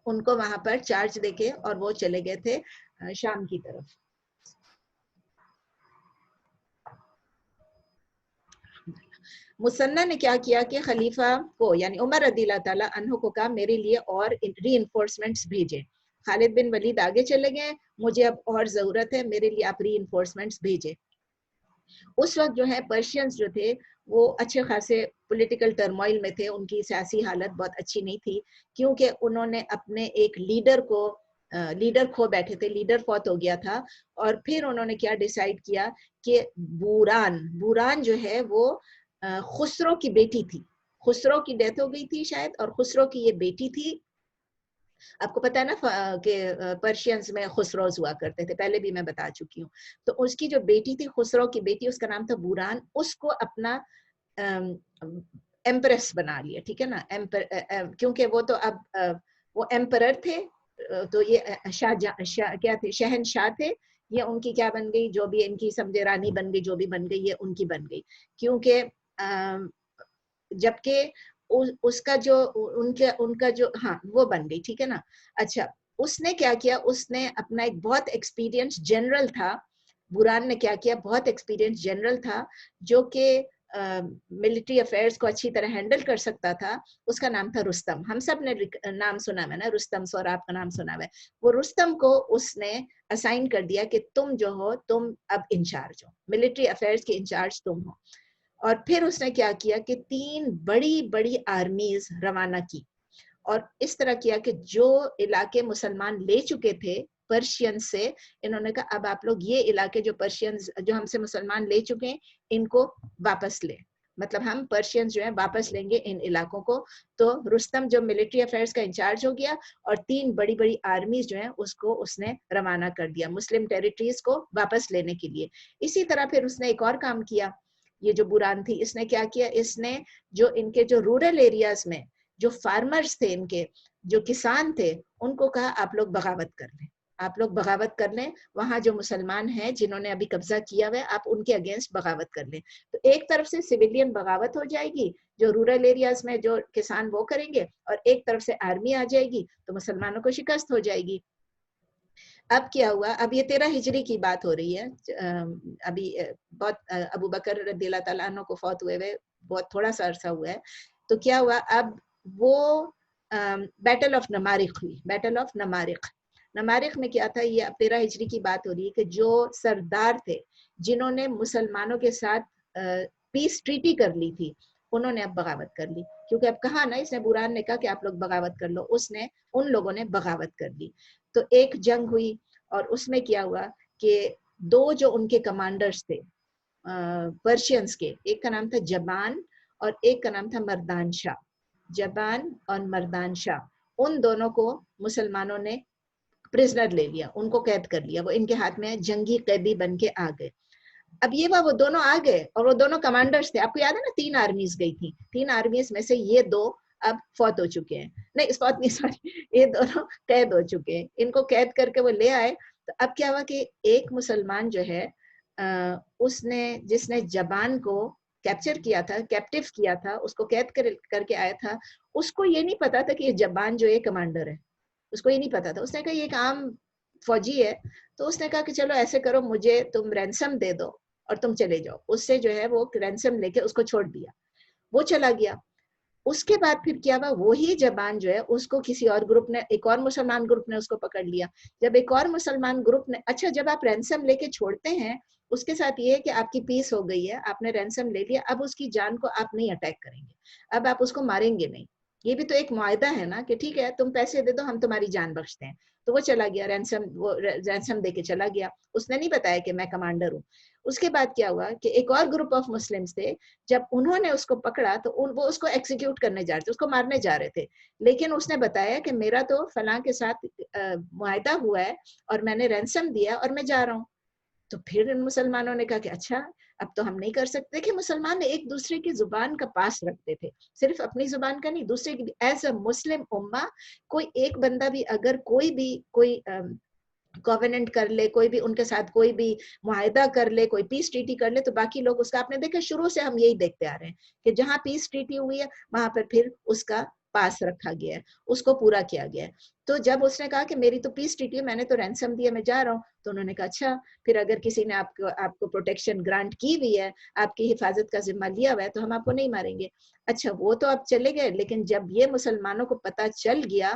ان کو وہاں پر چارج دے کے اور وہ چلے گئے تھے شام کی طرف. مثنی نے کیا کیا کہ خلیفہ کو، یعنی عمر رضی اللہ تعالیٰ عنہ کو کہا میرے لیے اور ری انفورسمنٹس بھیجیں. خالد بن ولید آگے چلے گئے، مجھے اب اور ضرورت ہے، میرے لیے آپ ری انفورسمنٹس بھیجیں. اس وقت جو ہے پرشینز جو تھے وہ اچھے خاصے پولیٹیکل ٹرموائل میں تھے. ان کی سیاسی حالت بہت اچھی نہیں تھی، کیونکہ انہوں نے اپنے ایک لیڈر کھو بیٹھے تھے، لیڈر فوت ہو گیا تھا. اور پھر انہوں نے کیا ڈیسائیڈ کیا کہ بوران جو ہے وہ خسرو کی بیٹی تھی. خسرو کی ڈیتھ ہو گئی تھی شاید، اور خسرو کی یہ بیٹی تھی. آپ کو پتا ہے نا کہ پرشینز میں خسروز ہوا کرتے تھے، پہلے بھی میں بتا چکی ہوں. تو اس کی جو بیٹی تھی، خسرو کی بیٹی، اس کا نام تھا بوران. اس کو اپنا ایمپریس بنا لیا. ٹھیک ہے نا، کیونکہ وہ تو اب وہ ایمپرر تھے، تو یہ کیا تھے، شہنشاہ تھے. یہ ان کی کیا بن گئی، جو بھی ان کی سمجھے رانی بن گئی، جو بھی بن گئی یہ ان کی بن گئی. کیونکہ جبکہ اس کا جو ان کا جو ہاں وہ بن گئی. ٹھیک ہے نا. اچھا، اس نے کیا کیا، اس نے اپنا ایک بہت ایکسپیرینس جنرل تھا. بوران نے کیا کیا، بہت ایکسپیرینس جنرل تھا جو کہ ملٹری افیئرس کو اچھی طرح ہینڈل کر سکتا تھا. اس کا نام تھا رستم. ہم سب نے نام سنا ہے نا، رستم، سوراب کا نام سنا ہے. وہ رستم کو اس نے اسائن کر دیا کہ تم جو ہو، تم اب انچارج ہو، ملٹری افیئرس کے انچارج تم ہو. اور پھر اس نے کیا کیا کہ 3 بڑی بڑی آرمیز روانہ کی، اور اس طرح کیا کہ جو علاقے مسلمان لے چکے تھے پرشین سے، انہوں نے کہا اب آپ لوگ یہ علاقے جو پرشینز جو ہم سے مسلمان لے چکے ہیں ان کو واپس لیں، مطلب ہم پرشینز جو ہیں واپس لیں گے ان علاقوں کو. تو رستم جو ملٹری افیئرس کا انچارج ہو گیا، اور 3 بڑی بڑی آرمیز جو ہیں اس کو اس نے روانہ کر دیا مسلم ٹیریٹریز کو واپس لینے کے لیے. اسی طرح پھر اس نے ایک اور کام کیا. یہ جو بوران تھی اس نے کیا کیا, اس نے جو ان کے جو رورل ایریاز میں جو فارمرز تھے, ان کے جو کسان تھے, ان کو کہا آپ لوگ بغاوت کر لیں, آپ لوگ بغاوت کر لیں, وہاں جو مسلمان ہیں جنہوں نے ابھی قبضہ کیا ہوا ہے آپ ان کے اگینسٹ بغاوت کر لیں. تو ایک طرف سے سویلین بغاوت ہو جائے گی جو رورل ایریاز میں جو کسان وہ کریں گے, اور ایک طرف سے آرمی آ جائے گی تو مسلمانوں کو شکست ہو جائے گی. اب کیا ہوا, اب یہ 13 ہجری کی بات ہو رہی ہے, ابھی بہت ابو بکر رضی اللہ تعالیٰ عنہ کو فوت ہوئے ہوئے بہت تھوڑا سا عرصہ ہوا ہے. تو کیا ہوا, اب وہ بیٹل آف نمارق ہوئی. بیٹل آف نمارق میں کیا تھا, یہ اب 13 ہجری کی بات ہو رہی ہے کہ جو سردار تھے جنہوں نے مسلمانوں کے ساتھ پیس ٹریٹی کر لی تھی, انہوں نے اب بغاوت کر لی. کیونکہ اب کہا نا, اس نے بوران نے کہا کہ آپ لوگ بغاوت کر لو, اس نے ان لوگوں نے بغاوت کر لی. تو ایک جنگ ہوئی اور اس میں کیا ہوا کہ دو جو ان کے کمانڈرز تھے پرشینز کے, ایک کا نام تھا جبان اور ایک کا نام تھا مردان شاہ. جبان اور مردان شاہ, ان دونوں کو مسلمانوں نے پرزنر لے لیا, ان کو قید کر لیا, وہ ان کے ہاتھ میں جنگی قیدی بن کے آ گئے. اب یہ وہ دونوں آ گئے اور وہ دونوں کمانڈرز تھے. آپ کو یاد ہے نا 3 آرمیز گئی تھی, 3 آرمیز میں سے یہ 2 اب فوت ہو چکے ہیں, نہیں فوت نہیں سوری, یہ دونوں قید ہو چکے ہیں. ان کو قید کر کے وہ لے آئے. تو اب کیا ہوا کہ ایک مسلمان جو ہے اس نے, جس نے جبان کو کیپچر کیا تھا, کیپٹیو کیا تھا, اس کو قید کر کے آیا تھا, اس کو یہ نہیں پتا تھا کہ یہ جبان جو ہے کمانڈر ہے, اس کو یہ نہیں پتا تھا. اس نے کہا یہ ایک عام فوجی ہے. تو اس نے کہا کہ چلو ایسے کرو, مجھے تم رینسم دے دو اور تم چلے جاؤ. اس سے جو ہے وہ رینسم لے کے اس کو چھوڑ دیا, وہ چلا گیا. اس کے بعد پھر کیا ہوا, وہی جبان جو ہے اس کو کسی اور گروپ نے, ایک اور مسلمان گروپ نے اس کو پکڑ لیا. جب ایک اور مسلمان گروپ نے, اچھا جب آپ رینسم لے کے چھوڑتے ہیں اس کے ساتھ یہ ہے کہ آپ کی پیس ہو گئی ہے, آپ نے رینسم لے لیا, اب اس کی جان کو آپ نہیں اٹیک کریں گے, اب آپ اس کو ماریں گے نہیں. یہ بھی تو ایک معاہدہ ہے نا کہ ٹھیک ہے تم پیسے دے دو, ہم تمہاری جان بخشتے ہیں. تو وہ چلا گیا, رینسم دے کے چلا گیا. اس نے نہیں بتایا کہ میں کمانڈر ہوں. اس کے بعد کیا ہوا کہ ایک اور گروپ آف مسلمز تھے, جب انہوں نے اس کو پکڑا تو وہ اس کو ایکسیکیوٹ کرنے جا رہے تھے, اس کو مارنے جا رہے تھے. لیکن اس نے بتایا کہ میرا تو فلاں کے ساتھ معاہدہ ہوا ہے اور میں نے رینسم دیا اور میں جا رہا ہوں. تو پھر ان مسلمانوں نے کہا کہ اچھا اب تو ہم نہیں کر سکتے. کہ مسلمان ایک دوسرے کی زبان کا پاس رکھتے تھے, صرف اپنی زبان کا نہیں, دوسرے کی. ایز اے مسلم امہ کوئی ایک بندہ بھی اگر کوئی کووننٹ کر لے, کوئی بھی ان کے ساتھ کوئی بھی معاہدہ کر لے, کوئی پیس ٹریٹی کر لے, تو باقی لوگ اس کا, آپ نے دیکھا شروع سے ہم یہی دیکھتے آ رہے ہیں کہ جہاں پیس ٹریٹی ہوئی ہے وہاں پر پھر اس کا پاس رکھا گیا ہے, اس کو پورا کیا گیا ہے. تو جب اس نے کہا کہ میری تو پیس ٹریٹی ہے, میں نے تو رینسم دیا, میں جا رہا ہوں, تو انہوں نے کہا اچھا پھر اگر کسی نے آپ کو پروٹیکشن گرانٹ کی ہوئی ہے, آپ کی حفاظت کا ذمہ لیا ہوا ہے, تو ہم آپ کو نہیں ماریں گے. اچھا وہ تو آپ چلے گئے, لیکن جب یہ مسلمانوں کو پتا چل گیا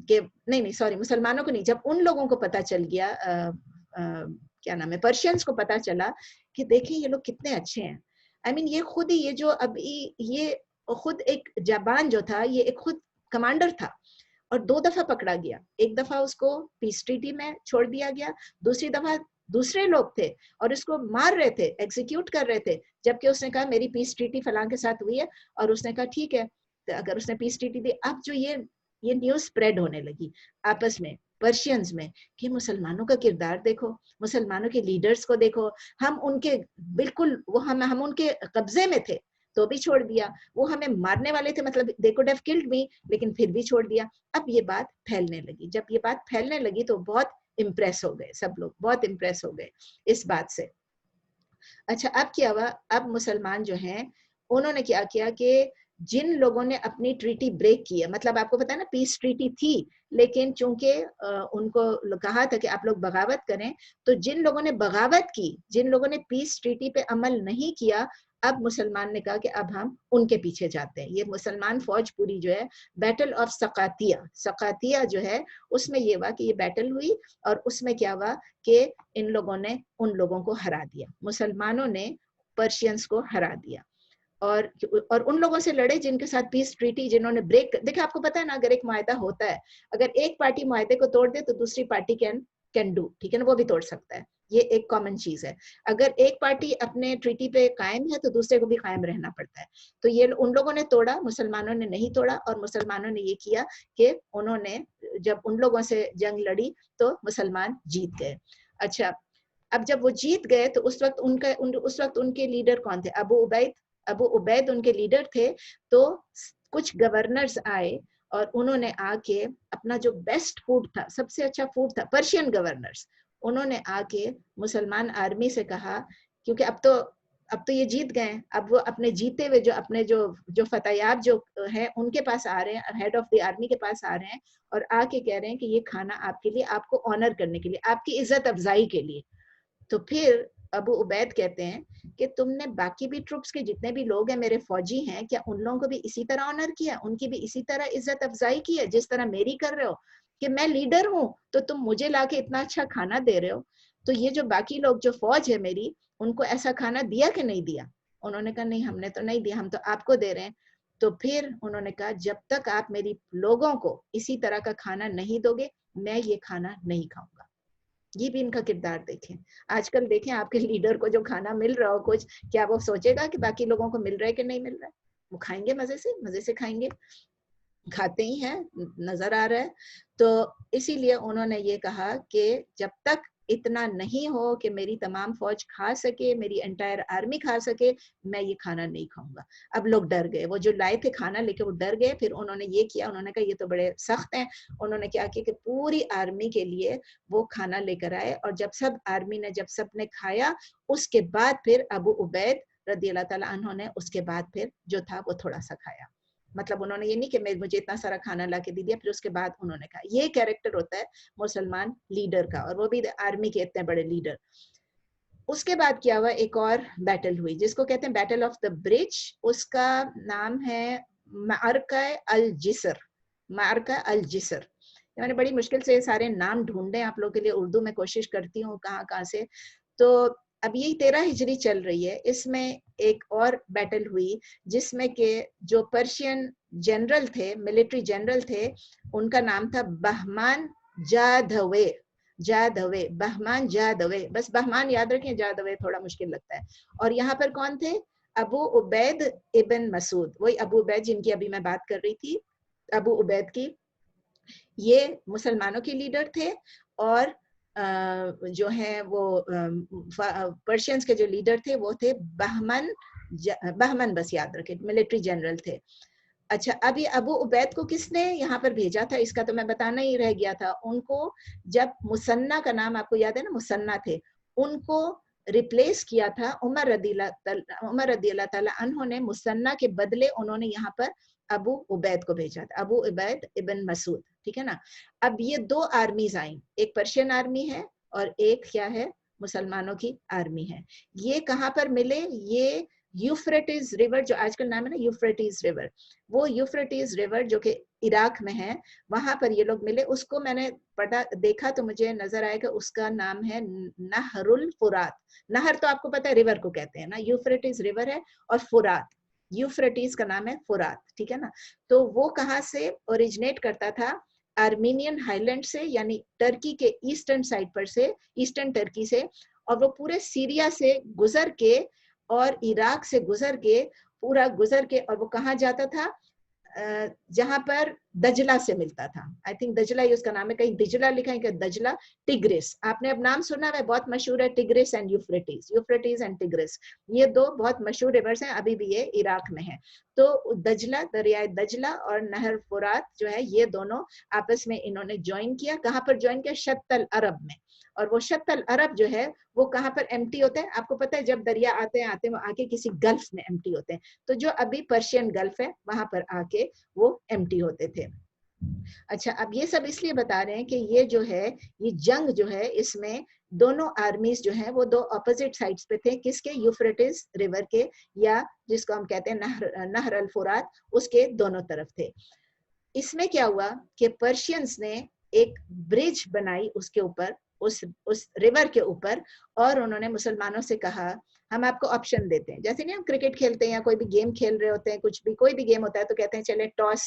کہ نہیں سوری, مسلمانوں کو نہیں, جب ان لوگوں کو پتا چل گیا, کیا نام ہے, پرشینز کو پتا چلا کہ دیکھیں یہ لوگ کتنے اچھے ہیں. آئی مین یہ خود ہی, یہ جو ابھی یہ خود ایک جبان جو تھا, یہ ایک خود کمانڈر تھا اور 2 دفعہ پکڑا گیا. ایک دفعہ اس کو پیس ٹریٹی میں چھوڑ دیا گیا, دوسری دفعہ دوسرے لوگ تھے اور اس کو مار رہے تھے, ایگزیکیوٹ کر رہے تھے, جبکہ اس نے کہا میری پیس ٹریٹی فلاں کے ساتھ ہوئی ہے, اور اس نے کہا ٹھیک ہے. اگر اس نے پیس ٹریٹی دی, اب جو یہ نیوز سپریڈ ہونے لگی آپس میں پرشینز میں کہ مسلمانوں کا کردار دیکھو, مسلمانوں کے لیڈرز کو دیکھو, ہم ان کے بالکل وہ ہم ان کے قبضے میں تھے تو بھی چھوڑ دیا, وہ ہمیں مارنے والے تھے, مطلب they could have killed me, لیکن پھر بھی چھوڑ دیا. اب یہ بات پھیلنے لگی, جب یہ بات پھیلنے لگی تو بہت امپریس ہو گئے, سب لوگ بہت امپریس ہو گئے اس بات سے. اچھا اب کیا ہوا, اب مسلمان جو ہیں انہوں نے کیا کیا کہ جن لوگوں نے اپنی ٹریٹی بریک کی ہے, مطلب آپ کو پتا ہے نا پیس ٹریٹی تھی, لیکن چونکہ ان کو کہا تھا کہ آپ لوگ بغاوت کریں, تو جن لوگوں نے بغاوت کی, جن لوگوں نے پیس ٹریٹی پہ عمل نہیں کیا, اب مسلمان نے کہا کہ اب ہم ان کے پیچھے جاتے ہیں. یہ مسلمان فوج پوری جو ہے بیٹل آف سقاتیہ جو ہے, اس میں یہ ہوا کہ یہ بیٹل ہوئی اور اس میں کیا ہوا کہ ان لوگوں نے ان لوگوں کو ہرا دیا, مسلمانوں نے پرشینز کو ہرا دیا, اور ان لوگوں سے لڑے جن کے ساتھ پیس ٹریٹی, جنہوں نے بریک. دیکھیں آپ کو پتا ہے نا, اگر ایک معاہدہ ہوتا ہے, اگر ایک پارٹی معاہدے کو توڑ دے تو دوسری پارٹی کین ڈو, ٹھیک ہے نا, وہ بھی توڑ سکتا ہے, یہ ایک کامن چیز ہے. اگر ایک پارٹی اپنے ٹریٹی پہ قائم ہے تو دوسرے کو بھی قائم رہنا پڑتا ہے. تو یہ ان لوگوں نے توڑا, مسلمانوں نے نہیں توڑا, اور مسلمانوں نے یہ کیا کہ انہوں نے جب ان لوگوں سے جنگ لڑی تو مسلمان جیت گئے. اچھا اب جب وہ جیت گئے تو اس وقت ان کے لیڈر کون تھے؟ ابو عبید ان کے لیڈر تھے. تو کچھ گورنرز آئے اور انہوں نے آ کے اپنا جو بیسٹ فوڈ تھا, سب سے اچھا فوڈ تھا, پرشین گورنرز, انہوں نے آ کے مسلمان آرمی سے کہا, کیونکہ اب تو یہ جیت گئے, اب وہ اپنے جیتے ہوئے اپنے جو فتحیاب جو ہیں ان کے پاس آ رہے ہیں, ہیڈ آف دی آرمی کے پاس آ رہے ہیں اور آ کے کہہ رہے ہیں کہ یہ کھانا آپ کے لیے, آپ کو آنر کرنے کے لیے, آپ کی عزت افزائی کے لیے. تو پھر ابو عبید کہتے ہیں کہ تم نے باقی بھی ٹروپس کے جتنے بھی لوگ ہیں میرے فوجی ہیں, کیا ان لوگوں کو بھی اسی طرح آنر کیا, ان کی بھی اسی طرح عزت افزائی کی ہے جس طرح میری کر رہے ہو, کہ میں لیڈر ہوں تو تم مجھے لا کے اتنا اچھا کھانا دے رہے ہو, تو یہ جو باقی لوگ جو فوج ہے میری, ان کو ایسا کھانا دیا کہ نہیں دیا؟ انہوں نے کہا نہیں, ہم نے تو نہیں دیا, ہم تو آپ کو دے رہے ہیں. تو پھر انہوں نے کہا جب تک آپ میری لوگوں کو اسی طرح کا کھانا نہیں دو گے, میں یہ کھانا نہیں کھاؤں گا. یہ بھی ان کا کردار دیکھیں. آج کل دیکھیں آپ کے لیڈر کو جو کھانا مل رہا ہو کچھ, کیا وہ سوچے گا کہ باقی لوگوں کو مل رہا ہے کہ نہیں مل رہا ہے؟ وہ کھائیں گے مزے سے کھائیں گے, کھاتے ہی ہیں, نظر آ رہا ہے. تو اسی لیے انہوں نے یہ کہا کہ جب تک اتنا نہیں ہو کہ میری تمام فوج کھا سکے, میری انٹائر آرمی کھا سکے, میں یہ کھانا نہیں کھاؤں گا. اب لوگ ڈر گئے, وہ جو لائے تھے کھانا لے کے وہ ڈر گئے. پھر انہوں نے یہ کیا, انہوں نے کہا یہ تو بڑے سخت ہیں. انہوں نے کیا کیا کہ پوری آرمی کے لیے وہ کھانا لے کر آئے, اور جب سب نے کھایا, اس کے بعد پھر ابو عبید رضی اللہ تعالیٰ عنہ نے اس کے بعد پھر جو تھا وہ تھوڑا سا کھایا. مطلب انہوں نے یہ نہیں کہ مجھے اتنا سارا کھانا لا کے دے دیا, پھر اس کے بعد انہوں نے کہا. یہ کیریکٹر ہوتا ہے مسلمان لیڈر کا, اور وہ بھی آرمی کے اتنے بڑے لیڈر. اس کے بعد کیا ہوا, ایک اور بیٹل ہوئی جس کو کہتے ہیں بیٹل آف دا برج. اس کا نام ہے معرکہ الجسر. معرکہ الجسر, میں نے بڑی مشکل سے سارے نام ڈھونڈے آپ لوگوں کے لیے, اردو میں کوشش کرتی ہوں کہاں سے. تو اب یہی 13 ہجری چل رہی ہے. اس میں ایک اور بیٹل ہوئی جس میں کہ جو پرشین جنرل تھے, ملٹری جنرل تھے, ان کا نام تھا بہمان جادھوے. بہمان جادھوے, بس بہمان یاد رکھیں, جادھوے تھوڑا مشکل لگتا ہے. اور یہاں پر کون تھے؟ ابو عبید ابن مسعود, وہی ابو عبید جن کی ابھی میں بات کر رہی تھی, ابو عبید کی. یہ مسلمانوں کے لیڈر تھے, اور جو ہیں وہ پرشینز کے جو لیڈر تھے وہ تھے بہمن, بس یاد رکھیں, ملٹری جنرل تھے. اچھا, اب یہ ابو عبید کو کس نے یہاں پر بھیجا تھا, اس کا تو میں بتانا ہی رہ گیا تھا. ان کو جب مسنہ کا نام آپ کو یاد ہے نا, مسنہ تھے, ان کو ریپلیس کیا تھا عمر رضی اللہ تعالیٰ عنہ نے. مسنہ کے بدلے انہوں نے یہاں پر ابو عبید کو بھیجا تھا, ابو عبید ابن مسعود, ٹھیک ہے نا. اب یہ 2 آرمیز آئیں, ایک پرشین آرمی ہے اور ایک کیا ہے, مسلمانوں کی آرمی ہے. یہ کہاں پر ملے؟ یہ یوفریٹیز ریور, جو آج کل نام ہے نا یوفریٹیز ریور, وہ یوفریٹیز ریور جو کہ عراق میں ہے, وہاں پر یہ لوگ ملے. اس کو میں نے دیکھا تو مجھے نظر آیا کہ اس کا نام ہے نہر الفرات. نہر تو آپ کو پتا ہے ریور کو کہتے ہیں نا, یوفریٹیز ریور ہے, اور فرات, یوفریٹیز کا نام ہے فرات, ٹھیک ہے نا. تو وہ کہاں سے اوریجنیٹ کرتا تھا؟ آرمینین ہائی لینڈ سے, یعنی ٹرکی کے ایسٹرن سائڈ پر سے, ایسٹرن ٹرکی سے, اور وہ پورے سیریا سے گزر کے اور عراق سے گزر کے, پورا گزر کے, اور وہ کہاں جاتا تھا؟ جہاں پر دجلہ سے ملتا تھا. آئی تھنک دجلہ ہی اس کا نام ہے, کہیں دجلہ لکھا ہے کہ دجلہ. ٹگرس, آپ نے اب نام سنا ہے, بہت مشہور ہے, ٹگرس اینڈ یوفریٹیز اینڈ ٹگرس, یہ 2 بہت مشہور ریورز ہیں, ابھی بھی یہ عراق میں ہیں. تو دجلہ, دریائے دجلہ اور نہر فرات جو ہے, یہ دونوں آپس میں انہوں نے جوائن کیا. کہاں پر جوائن کیا؟ شط العرب میں. اور وہ شط العرب جو ہے وہ کہاں پر ایمٹی ہوتے ہیں؟ آپ کو پتہ ہے جب دریا آتے ہیں وہ آ کے کسی گلف میں ایمٹی ہوتے ہیں, تو جو ابھی پرشین گلف ہے وہاں پر آ کے وہ ایمٹی ہوتے تھے. اچھا, اب یہ سب اس لیے بتا رہے ہیں کہ یہ جو ہے, یہ جنگ جو ہے, اس میں دونوں آرمیز جو ہیں وہ 2 اپوزٹ سائڈز پہ تھے. کس کے؟ یوفریٹس ریور کے, یا جس کو ہم کہتے ہیں نہر الفرات, اس کے دونوں طرف تھے. اس میں کیا ہوا کہ پرشینز نے ایک برج بنائی اس کے اوپر, اس ریور کے اوپر, اور انہوں نے مسلمانوں سے کہا ہم آپ کو آپشن دیتے ہیں. جیسے نہیں ہم کرکٹ کھیلتے ہیں یا کوئی بھی گیم کھیل رہے ہوتے ہیں, کچھ بھی کوئی بھی گیم ہوتا ہے تو کہتے ہیں چلے ٹاس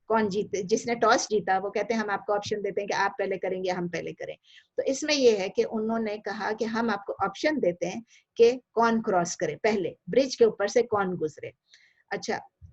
کون جیتے, جس نے ٹاس جیتا وہ کہتے ہیں ہم آپ کو آپشن دیتے ہیں کہ آپ پہلے کریں گے ہم پہلے کریں. تو اس میں یہ ہے کہ انہوں نے کہا کہ ہم آپ کو آپشن دیتے ہیں کہ کون کراس کرے پہلے, برج کے اوپر سے کون گزرے. اچھا,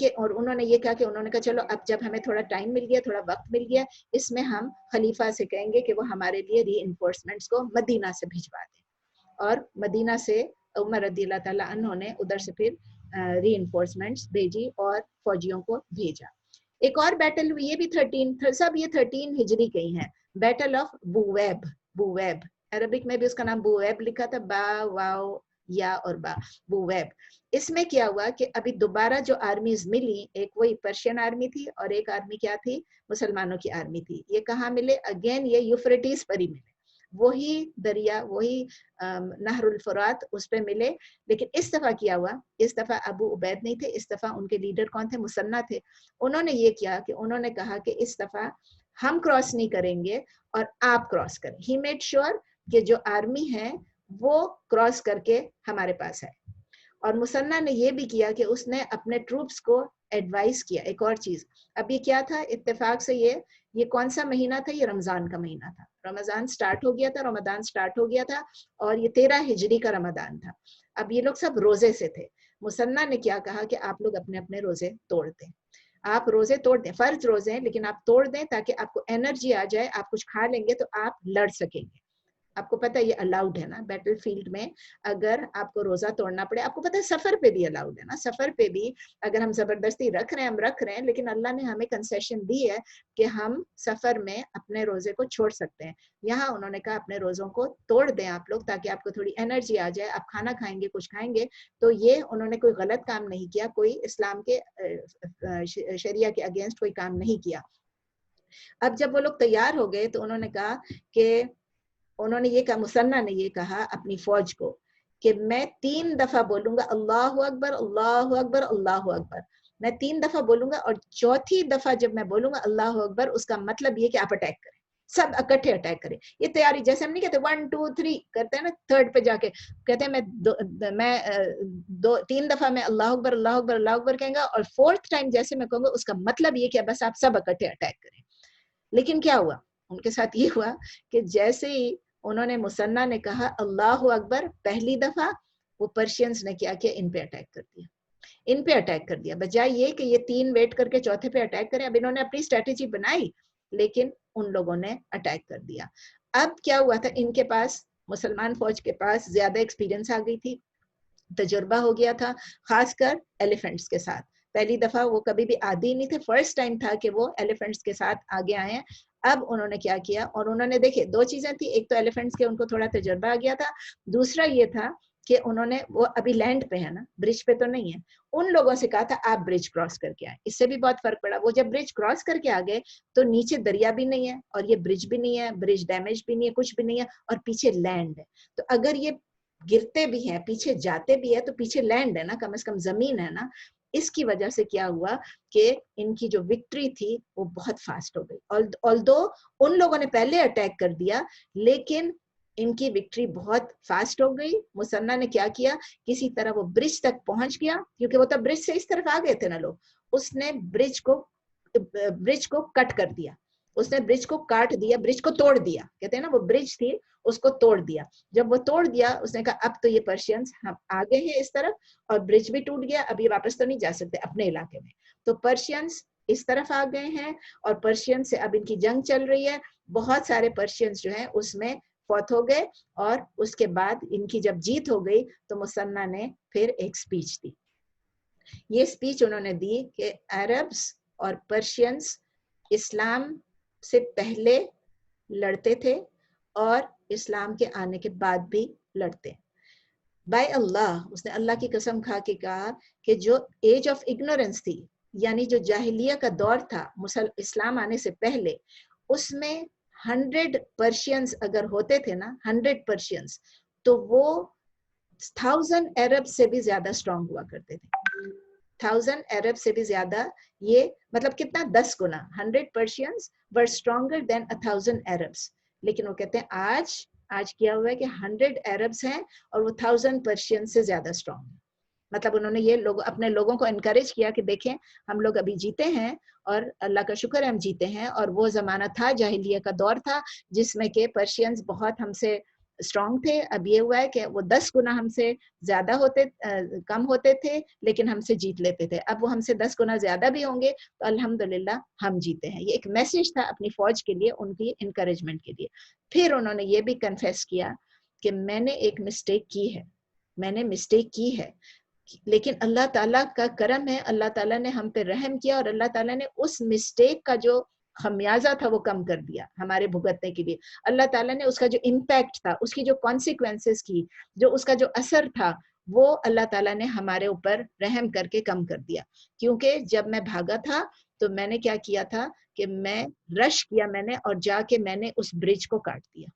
کہ اور انہوں نے یہ کہا کہ انہوں نے کہا چلو اب جب ہمیں تھوڑا ٹائم مل گیا، تھوڑا وقت مل گیا، اس میں ہم خلیفہ سے کہیں گے کہ وہ ہمارے لیے ری انفورسمنٹس کو مدینہ سے بھجوا دیں. اور مدینہ سے عمر رضی اللہ تعالیٰ عنہ نے ادھر سے پھر ری انفورسمنٹس بھیجی اور فوجیوں کو بھیجا. ایک اور بیٹل ہوئی، یہ بھی 13 سب یہ 13 ہجری کے ہی ہیں. Battle of Buwaib. Buwaib Arabic میں بھی اس کا نام بویب لکھا تھا، با واو یا اور با، بویب. اس میں کیا ہوا کہ ابھی دوبارہ جو آرمیز ملی، ایک وہی پرشین آرمی تھی اور ایک آرمی کیا تھی، مسلمانوں کی آرمی تھی. یہ کہاں ملے؟ اگین یہ یوفریٹیز پر ہی ملے، وہی دریا، وہی نہر الفرات اس پہ ملے. لیکن اس دفعہ کیا ہوا، اس دفعہ ابو عبید نہیں تھے، اس دفعہ ان کے لیڈر کون تھے؟ مسنہ تھے. انہوں نے یہ کیا کہ انہوں نے کہا کہ اس دفعہ ہم کراس نہیں کریں گے اور آپ کراس کریں. ہی میڈ شیور کہ جو آرمی ہے وہ کراس کر کے ہمارے پاس ہے. اور مسنہ نے یہ بھی کیا کہ اس نے اپنے ٹروپس کو ایڈوائز کیا. ایک اور چیز، اب یہ کیا تھا اتفاق سے، یہ کون سا مہینہ تھا؟ یہ رمضان کا مہینہ تھا. رمضان سٹارٹ ہو گیا تھا، رمضان سٹارٹ ہو گیا تھا اور یہ 13 ہجری کا رمضان تھا. اب یہ لوگ سب روزے سے تھے. مسنہ نے کیا کہا کہ آپ لوگ اپنے اپنے روزے توڑ دیں. آپ روزے توڑ دیں، فرض روزے ہیں لیکن آپ توڑ دیں تاکہ آپ کو انرجی آ جائے. آپ کچھ کھا لیں گے تو آپ لڑ سکیں گے. آپ کو پتہ یہ الاؤڈ ہے نا بیٹل فیلڈ میں، اگر آپ کو روزہ توڑنا پڑے. آپ کو پتہ ہے سفر پہ بھی الاؤڈ ہے نا، سفر پہ بھی اگر ہم زبردستی رکھ رہے ہیں، ہم رکھ رہے ہیں، لیکن اللہ نے ہمیں کنسیشن دی ہے کہ ہم سفر میں اپنے روزے کو چھوڑ سکتے ہیں. یہاں انہوں نے کہا اپنے روزوں کو توڑ دیں آپ لوگ تاکہ آپ کو تھوڑی انرجی آ جائے، آپ کھانا کھائیں گے، کچھ کھائیں گے. تو یہ انہوں نے کوئی غلط کام نہیں کیا، کوئی اسلام کے شریعہ کے اگینسٹ کوئی کام نہیں کیا. اب جب وہ لوگ تیار ہو گئے تو انہوں نے کہا کہ انہوں نے یہ کہا، مسنہ نے یہ کہا اپنی فوج کو کہ میں 3 دفعہ بولوں گا اللہ اکبر اللہ اکبر اللہ اکبر. میں 3 دفعہ بولوں گا اور چوتھی دفعہ جب میں بولوں گا اللہ اکبر، اس کا مطلب یہ کہ آپ اٹیک کریں، سب اکٹھے اٹیک کریں. یہ تیاری جیسے ہم نہیں کہتے 1 2 3 کرتے ہیں نا، تھرڈ پہ جا کے کہتے ہیں میں 3 دفعہ میں اللہ اکبر اللہ اکبر اللہ اکبر کہیں گا اور 4تھ ٹائم جیسے میں کہوں گا اس کا مطلب یہ کہ بس آپ سب اکٹھے اٹیک کریں. لیکن کیا ہوا ان کے ساتھ؟ یہ ہوا کہ جیسے ہی انہوں نے مسنہ نے کہا اللہ اکبر پہلی دفعہ، وہ پرشینز نے کیا کہ ان پہ اٹیک کر دیا. ان پہ اٹیک کر دیا بجائے یہ کہ یہ 3 ویٹ کر کے چوتھے پہ اٹیک کریں. اب انہوں نے اپنی اسٹریٹجی بنائی لیکن ان لوگوں نے اٹیک کر دیا. اب کیا ہوا تھا، ان کے پاس، مسلمان فوج کے پاس زیادہ ایکسپیرینس آ گئی تھی، تجربہ ہو گیا تھا، خاص کر ایلیفنٹس کے ساتھ. پہلی دفعہ وہ کبھی بھی عادی نہیں تھے، فرسٹ ٹائم تھا کہ وہ ایلیفنٹس کے ساتھ آگے آئے ہیں. اب انہوں نے کیا کیا، اور انہوں نے دیکھے 2 چیزیں تھی، ایک تو ایلیفنٹس کے ان کو تھوڑا تجربہ آ گیا تھا، دوسرا یہ تھا کہ انہوں نے، وہ ابھی لینڈ پہ ہے نا، برج پہ تو نہیں ہے، ان لوگوں سے کہا تھا آپ برج کراس کر کے آئیں. اس سے بھی بہت فرق پڑا. وہ جب برج کراس کر کے آ گئے تو نیچے دریا بھی نہیں ہے اور یہ برج بھی نہیں ہے، برج ڈیمیج بھی نہیں ہے، کچھ بھی نہیں ہے، اور پیچھے لینڈ ہے. تو اگر یہ گرتے بھی ہیں، پیچھے جاتے بھی ہے، تو پیچھے لینڈ ہے نا، کم از کم زمین ہے نا. اس کی وجہ سے کیا ہوا کہ ان کی جو وکٹری تھی وہ بہت فاسٹ ہو گئی. آلدو ان لوگوں نے پہلے اٹیک کر دیا لیکن ان کی وکٹری بہت فاسٹ ہو گئی. مسنہ نے کیا کیا، کسی طرح وہ برج تک پہنچ گیا، کیونکہ وہ تب برج سے اس طرف آ گئے تھے نا لوگ. اس نے برج کو کٹ کر دیا، اس نے برج کو کاٹ دیا، برج کو توڑ دیا. کہتے ہیں نا وہ برج تھی اس کو توڑ دیا. جب وہ توڑ دیا اس نے کہا اب تو یہ پرشینز ہم آگے ہیں اس طرف، اور برج بھی ٹوٹ گیا، اب یہ واپس تو نہیں جا سکتے اپنے علاقے میں. تو پرشینز اس طرف آ گئے ہیں اور پرشین سے اب ان کی جنگ چل رہی ہے. بہت سارے پرشینز جو ہیں اس میں فوت ہو گئے، اور اس کے بعد ان کی جب جیت ہو گئی تو مسنہ نے پھر ایک سپیچ دی. یہ سپیچ انہوں نے دی کہ عربز اور پرشینز اسلام سے پہلے لڑتے تھے اور اسلام کے آنے کے بعد بھی لڑتے. بائی اللہ، اس نے اللہ کی قسم کھا کے کہا کہ جو ایج آف اگنورنس تھی، یعنی جو جاہلیہ کا دور تھا اسلام آنے سے پہلے، اس میں 100 پرشینز اگر ہوتے تھے نا، 100 پرشینز، تو وہ 1000 عرب سے بھی زیادہ اسٹرانگ ہوا کرتے تھے. 1000 عرب سے بھی زیادہ، یہ مطلب کتنا، 10 گنا. 100 Persians were stronger than 1000 Arabs. لیکن وہ کہتے ہیں آج کیا ہوا ہے کہ 100 عربs ہیں اور وہ 1000 Persians سے زیادہ اسٹرانگ ہیں. مطلب انہوں نے یہ اپنے لوگوں کو انکریج کیا کہ دیکھیں ہم لوگ ابھی جیتے ہیں اور اللہ کا شکر ہے ہم جیتے ہیں. اور وہ زمانہ تھا، جاہلیہ کا دور تھا، جس میں کہ پرشینز بہت ہم سے اسٹرانگ تھے. اب یہ ہوا ہے کہ وہ 10 گنا ہم سے زیادہ کم ہوتے تھے لیکن ہم سے جیت لیتے تھے. اب وہ ہم سے 10 گنا زیادہ بھی ہوں گے تو الحمدللہ ہم جیتے ہیں. یہ ایک میسج تھا اپنی فوج کے لیے, ان کی انکریجمنٹ کے لیے. پھر انہوں نے یہ بھی کنفیس کیا کہ میں نے ایک مسٹیک کی ہے, میں نے مسٹیک کی ہے, لیکن اللہ تعالیٰ کا کرم ہے, اللہ تعالیٰ نے ہم پہ رحم کیا اور اللہ تعالیٰ نے اس مسٹیک کا جو خمیازہ تھا وہ کم کر دیا ہمارے بھگتنے کے لیے. اللہ تعالیٰ نے اس کا جو امپیکٹ تھا, اس کی جو کانسیکوینسز کی, جو اس کا جو اثر تھا, وہ اللہ تعالیٰ نے ہمارے اوپر رحم کر کے کم کر دیا. کیونکہ جب میں بھاگا تھا تو میں نے کیا کیا تھا کہ میں رش کیا, میں نے اور جا کے میں نے اس برج کو کاٹ دیا,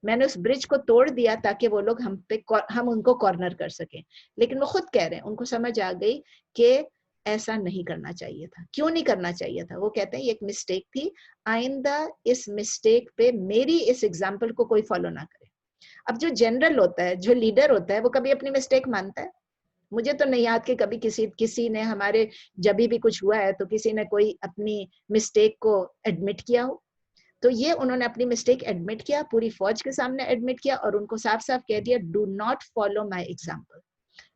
میں نے اس برج کو توڑ دیا تاکہ وہ لوگ ہم ان کو کارنر کر سکیں. لیکن وہ خود کہہ رہے ہیں, ان کو سمجھ آ گئی کہ ایسا نہیں کرنا چاہیے تھا. کیوں نہیں کرنا چاہیے تھا؟ وہ کہتے ہیں یہ ایک مسٹیک تھی, آئندہ اس مسٹیک پہ میری اس ایگزامپل کو کوئی فالو نہ کرے. اب جو جنرل ہوتا ہے, جو لیڈر ہوتا ہے, وہ کبھی اپنی مسٹیک مانتا ہے؟ مجھے تو نہیں یاد کہ کبھی کسی نے ہمارے جب بھی کچھ ہوا ہے تو کسی نے کوئی اپنی مسٹیک کو ایڈمٹ کیا ہو. تو یہ انہوں نے اپنی مسٹیک ایڈمٹ کیا, پوری فوج کے سامنے ایڈمٹ کیا, اور ان کو صاف صاف کہہ دیا do not follow my example,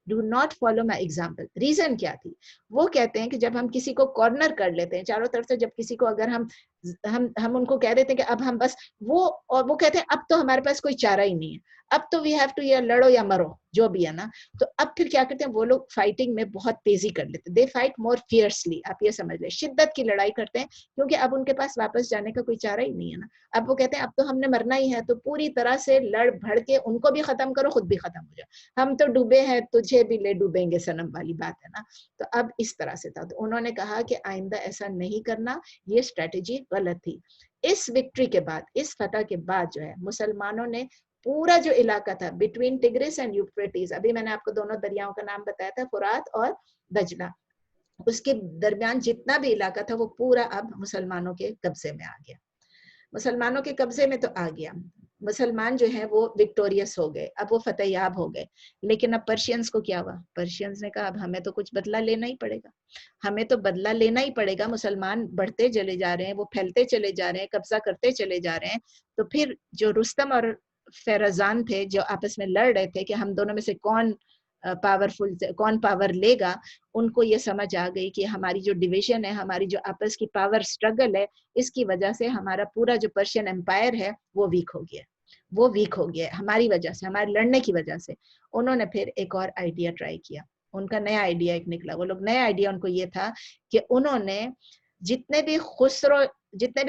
do not follow my example. Reason کیا تھی؟ وہ کہتے ہیں کہ جب ہم کسی کو کارنر کر لیتے ہیں چاروں طرف سے, جب کسی کو اگر ہم ان کو کہہ دیتے ہیں کہ اب ہم بس اور وہ کہتے ہیں اب تو ہمارے پاس کوئی چارہ ہی نہیں ہے, اب تو وی ہیو ٹو, یا لڑو یا مرو جو بھی ہے نا. تو اب پھر کیا کرتے ہیں وہ لوگ فائٹنگ میں بہت تیزی کر لیتے, دے فائٹ مور فیئرسلی. آپ یہ سمجھ لیں شدت کی لڑائی کرتے ہیں, کیونکہ اب ان کے پاس واپس جانے کا کوئی چارہ ہی نہیں ہے نا. اب وہ کہتے ہیں اب تو ہم نے مرنا ہی ہے, تو پوری طرح سے لڑ بھڑ کے ان کو بھی ختم کرو, خود بھی ختم ہو جاؤ. ہم تو ڈوبے ہیں, تجھے بھی لے ڈوبیں گے صنم والی بات ہے نا. تو اب اس طرح سے تھا. تو انہوں نے کہا کہ آئندہ ایسا نہیں کرنا, یہ اسٹریٹجی غلط تھی. اس وکٹری کے بعد, اس فتح کے بعد جو ہے مسلمانوں نے پورا جو علاقہ تھا بٹوین ٹگرس اینڈ یوفریٹس, ابھی میں نے آپ کو دونوں دریاؤں کا نام بتایا تھا, فرات اور دجلہ, اس کے درمیان جتنا بھی علاقہ تھا وہ پورا اب مسلمانوں کے قبضے میں آ گیا. مسلمانوں کے قبضے میں تو آ گیا, مسلمان جو ہیں وہ وکٹوریس ہو گئے, اب وہ فتح یاب ہو گئے. لیکن اب پرشینز کو کیا ہوا؟ پرشینز نے کہا اب ہمیں تو کچھ بدلہ لینا ہی پڑے گا, ہمیں تو بدلہ لینا ہی پڑے گا. مسلمان بڑھتے چلے جا رہے ہیں, وہ پھیلتے چلے جا رہے ہیں, قبضہ کرتے چلے جا رہے ہیں. تو پھر جو رستم اور فیرزان تھے جو آپس میں لڑ رہے تھے کہ ہم دونوں میں سے کون پاور لے گا, ان کو یہ سمجھ آ گئی کہ ہماری جو ڈویژن ہے, ہماری جو آپس کی پاور سٹرگل ہے, اس کی وجہ سے ہمارا پورا جو پرشین امپائر ہے وہ ویک ہو گیا, وہ ویک ہو گیا ہماری وجہ سے, ہمارے لڑنے کی وجہ سے. انہوں نے پھر ایک اور آئیڈیا ٹرائی کیا, ان کا نیا آئیڈیا ایک نکلا. وہ لوگ نیا آئیڈیا ان کو یہ تھا کہ انہوں نے جتنے بھی